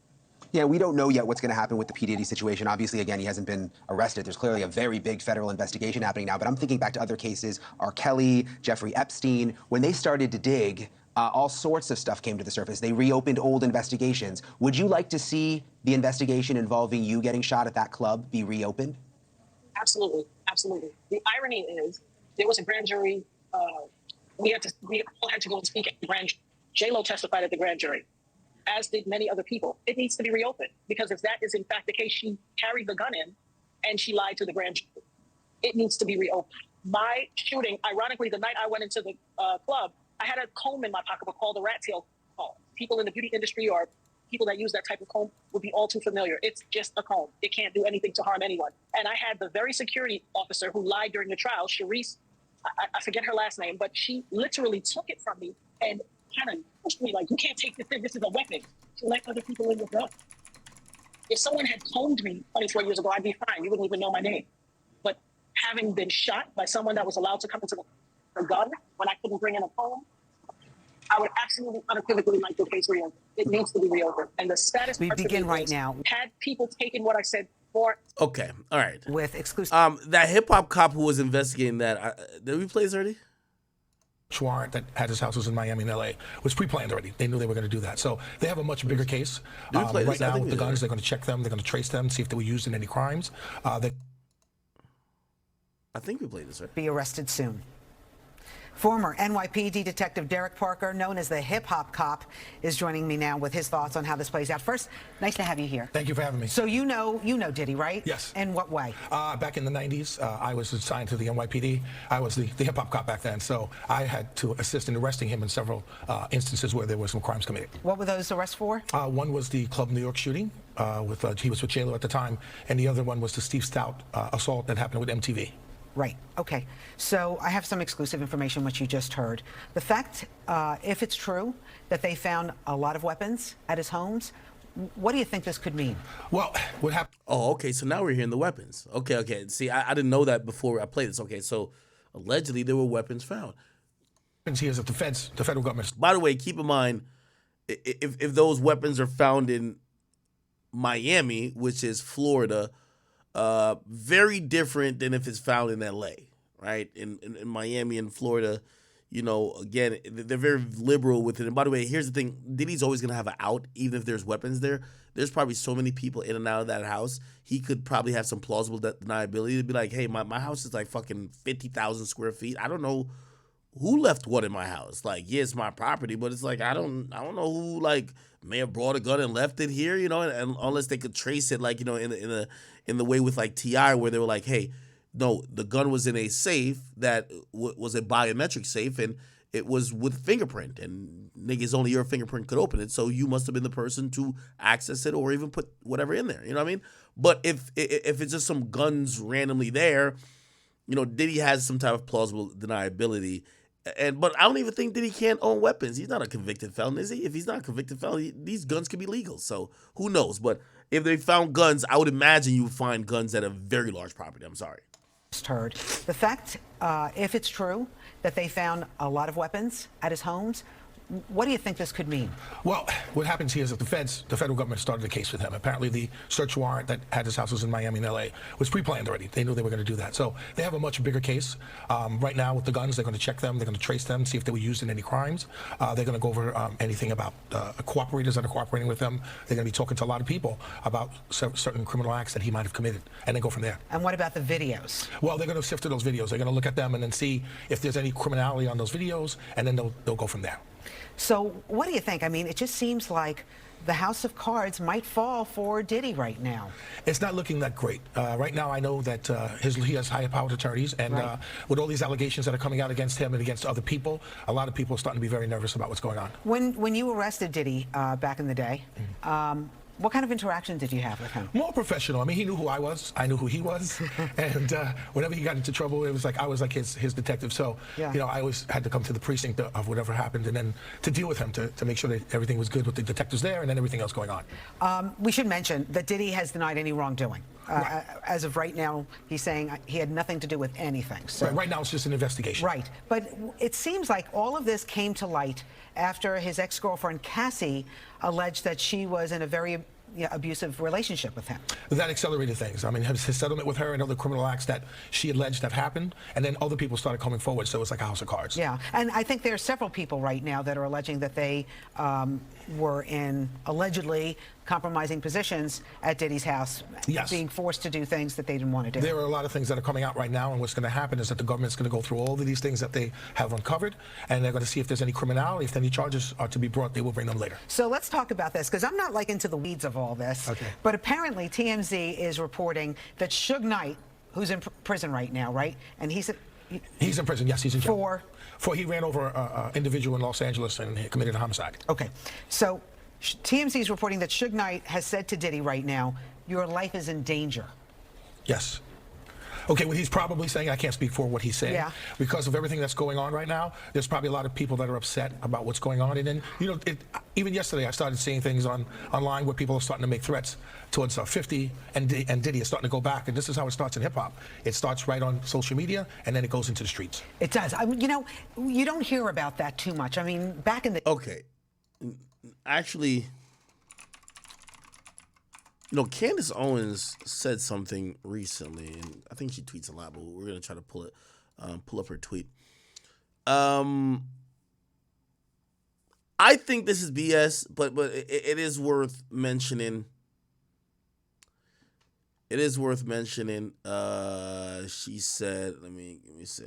Yeah, we don't know yet what's going to happen with the P. Diddy situation. Obviously, again, he hasn't been arrested. There's clearly a very big federal investigation happening now. But I'm thinking back to other cases, R. Kelly, Jeffrey Epstein. When they started to dig, all sorts of stuff came to the surface. They reopened old investigations. Would you like to see the investigation involving you getting shot at that club be reopened? Absolutely. Absolutely. The irony is there was a grand jury. We all had to go and speak at the grand jury. J-Lo testified at the grand jury, as did many other people. It needs to be reopened because if that is in fact the case, she carried the gun in and she lied to the grand jury. It needs to be reopened. My shooting, ironically, the night I went into the club, I had a comb in my pocketbook called the rat tail comb. People in the beauty industry or people that use that type of comb would be all too familiar. It's just a comb. It can't do anything to harm anyone. And I had the very security officer who lied during the trial, Sharice, I forget her last name, but she literally took it from me and kind of pushed me like, you can't take this thing. This is a weapon. She let other people in with gun. If someone had combed me 24 years ago, I'd be fine. You wouldn't even know my name. But having been shot by someone that was allowed to come into the gun when I couldn't bring in a comb, I would absolutely unequivocally like the case reopened. It needs to be reopened. And the status we begin right now. Had people taken what I said for. Okay, all right. With exclusive. That hip hop cop who was investigating that, did we play this already? Warrant that had his houses in Miami and LA was pre-planned already. They knew they were going to do that. So they have a much bigger case. Right now with the guns, they're going to check them. They're going to trace them, see if they were used in any crimes. I think we played this, right? Be arrested soon. Former NYPD Detective Derek Parker, known as the Hip Hop Cop, is joining me now with his thoughts on how this plays out. First, nice to have you here. Thank you for having me. So you know Diddy, right? Yes. In what way? Back in the 90s, I was assigned to the NYPD. I was the Hip Hop Cop back then, so I had to assist in arresting him in several instances where there were some crimes committed. What were those arrests for? One was the Club New York shooting he was with J-Lo at the time, and the other one was the Steve Stout assault that happened with MTV. Right. Okay. So I have some exclusive information, which you just heard. The fact, if it's true, that they found a lot of weapons at his homes, what do you think this could mean? Well, what happened? Oh, okay. So now we're hearing the weapons. Okay. See, I didn't know that before I played this. Okay, so allegedly there were weapons found. Here is that the federal government. By the way, keep in mind, if those weapons are found in Miami, which is Florida, very different than if it's found in LA, right? In Miami and Florida, again, they're very liberal with it. And by the way, here's the thing. Diddy's always going to have an out, even if there's weapons there. There's probably so many people in and out of that house. He could probably have some plausible deniability to be like, hey, my house is like fucking 50,000 square feet. I don't know who left what in my house. Like, yeah, it's my property, but it's like, I don't know who like may have brought a gun and left it here, and unless they could trace it, like, in the way with like T.I. where they were like, hey, no, the gun was in a safe that was a biometric safe, and it was with fingerprint, and niggas, only your fingerprint could open it, so you must have been the person to access it or even put whatever in there, you know what I mean? But if it's just some guns randomly there, Diddy has some type of plausible deniability, but I don't even think Diddy can't own weapons. He's not a convicted felon, is he? If he's not a convicted felon, these guns could be legal, so who knows? But if they found guns, I would imagine you would find guns at a very large property. I'm sorry. Heard the fact, if it's true, that they found a lot of weapons at his homes, what do you think this could mean? Well, what happens here is that the federal government started a case with him. Apparently, the search warrant that had his houses in Miami and LA was pre-planned already. They knew they were going to do that. So they have a much bigger case. Right now, with the guns, they're going to check them. They're going to trace them, see if they were used in any crimes. They're going to go over anything about cooperators that are cooperating with them. They're going to be talking to a lot of people about certain criminal acts that he might have committed, and then go from there. And what about the videos? Well, they're going to sift through those videos. They're going to look at them and then see if there's any criminality on those videos, and then they'll go from there. So what do you think? I mean, it just seems like the house of cards might fall for Diddy right now. It's not looking that great. Right now, I know that he has high-powered attorneys, and with all these allegations that are coming out against him and against other people, a lot of people are starting to be very nervous about what's going on. When you arrested Diddy back in the day, what kind of interaction did you have with him? More professional. I mean, he knew who I was. I knew who he was. And whenever he got into trouble, it was like I was like his detective. So, I always had to come to the precinct of whatever happened and then to deal with him, to make sure that everything was good with the detectives there and then everything else going on. We should mention that Diddy has denied any wrongdoing. As of right now, he's saying he had nothing to do with anything. So. Right now, it's just an investigation. Right. But it seems like all of this came to light after his ex-girlfriend, Cassie, alleged that she was in a very abusive relationship with him. That accelerated things. I mean, his settlement with her and other criminal acts that she alleged have happened, and then other people started coming forward, so it's like a house of cards. Yeah, and I think there are several people right now that are alleging that they were in allegedly compromising positions at Diddy's house, being forced to do things that they didn't want to do. There are a lot of things that are coming out right now, and what's going to happen is that the government's going to go through all of these things that they have uncovered, and they're going to see if there's any criminality. If any charges are to be brought, they will bring them later. So let's talk about this, because I'm not like into the weeds of all this, but apparently TMZ is reporting that Suge Knight, who's in prison right now, right? And he's in prison, yes, he's in jail. For he ran over an individual in Los Angeles and he committed a homicide. Okay, so TMZ is reporting that Suge Knight has said to Diddy right now, your life is in danger. Yes. Okay, what he's probably saying, I can't speak for what he's saying. Because of everything that's going on right now, there's probably a lot of people that are upset about what's going on. And then, even yesterday, I started seeing things online where people are starting to make threats towards 50, and Diddy is starting to go back. And this is how it starts in hip-hop. It starts right on social media, and then it goes into the streets. It does. I mean, you don't hear about that too much. I mean, back in the... Okay. Actually... Candace Owens said something recently, and I think she tweets a lot, but we're gonna try to pull up her tweet. I think this is BS, but it is worth mentioning. It is worth mentioning. She said, let me see.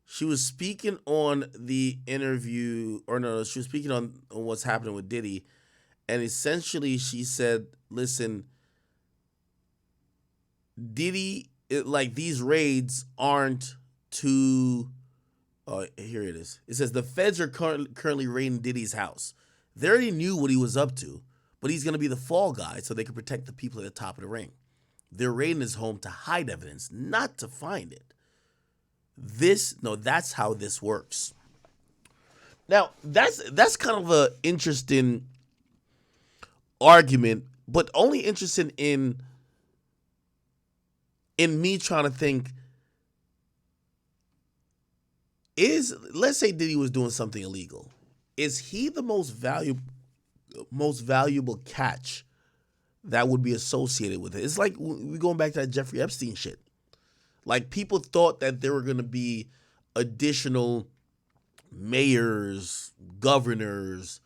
She was speaking on the interview, she was speaking on what's happening with Diddy, and essentially she said, listen, Diddy, these raids aren't to Here it is. It says the feds are currently raiding Diddy's house. They already knew what he was up to, but he's going to be the fall guy so they can protect the people at the top of the ring. They're raiding his home to hide evidence, not to find it. That's how this works. Now, that's kind of an interesting argument, but only interested in me trying to think, let's say Diddy was doing something illegal. Is he the most valuable catch that would be associated with it? It's like we're going back to that Jeffrey Epstein shit. Like, people thought that there were going to be additional mayors, governors,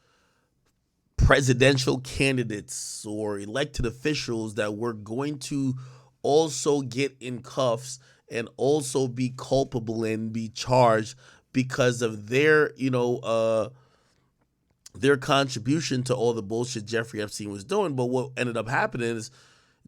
presidential candidates, or elected officials that were going to also get in cuffs and also be culpable and be charged because of their contribution to all the bullshit Jeffrey Epstein was doing. But what ended up happening is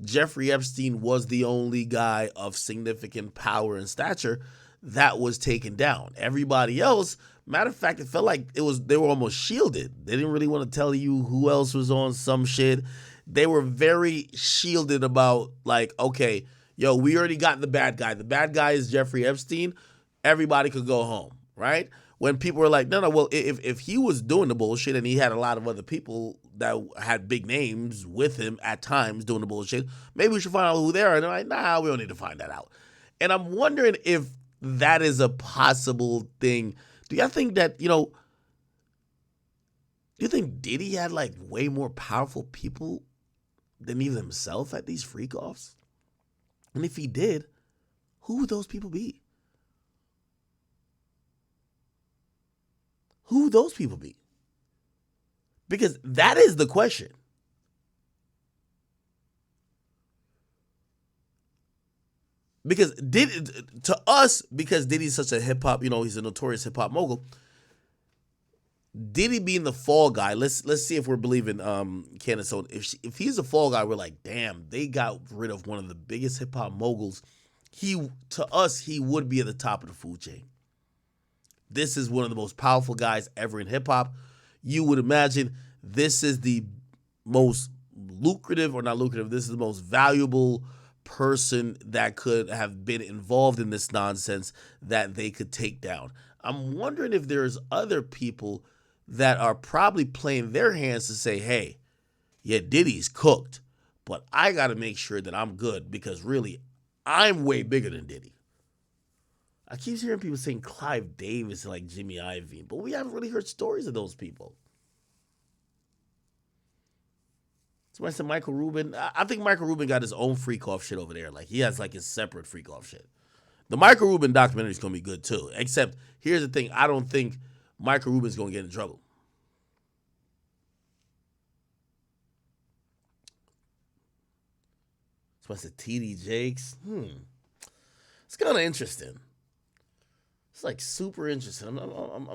Jeffrey Epstein was the only guy of significant power and stature that was taken down. Everybody else, matter of fact, it felt like they were almost shielded. They didn't really want to tell you who else was on some shit. They were very shielded about, like, okay, yo, we already got the bad guy. The bad guy is Jeffrey Epstein. Everybody could go home, right? When people were like, no, well, if he was doing the bullshit and he had a lot of other people that had big names with him at times doing the bullshit, maybe we should find out who they are. And they're like, nah, we don't need to find that out. And I'm wondering if that is a possible thing. Do y'all think that, do you think Diddy had like way more powerful people than even himself at these freak-offs? And if he did, who would those people be? Who would those people be? Because that is the question. Because because Diddy's such a hip-hop, he's a notorious hip-hop mogul, Diddy being the fall guy, let's see if we're believing Candace. So if he's a fall guy, we're like, damn, they got rid of one of the biggest hip-hop moguls. To us, he would be at the top of the food chain. This is one of the most powerful guys ever in hip-hop. You would imagine this is the most lucrative, or not lucrative, this is the most valuable person that could have been involved in this nonsense that they could take down. I'm wondering if there's other people that are probably playing their hands to say, hey, yeah, Diddy's cooked, but I got to make sure that I'm good because really, I'm way bigger than Diddy. I keep hearing people saying Clive Davis and like Jimmy Iovine, but we haven't really heard stories of those people. Somebody said Michael Rubin. I think Michael Rubin got his own freak-off shit over there. Like, he has like his separate freak-off shit. The Michael Rubin documentary is going to be good too. Except, here's the thing. I don't think Michael Rubin's going to get in trouble. Somebody said TD Jakes. It's kind of interesting. It's like super interesting. I'm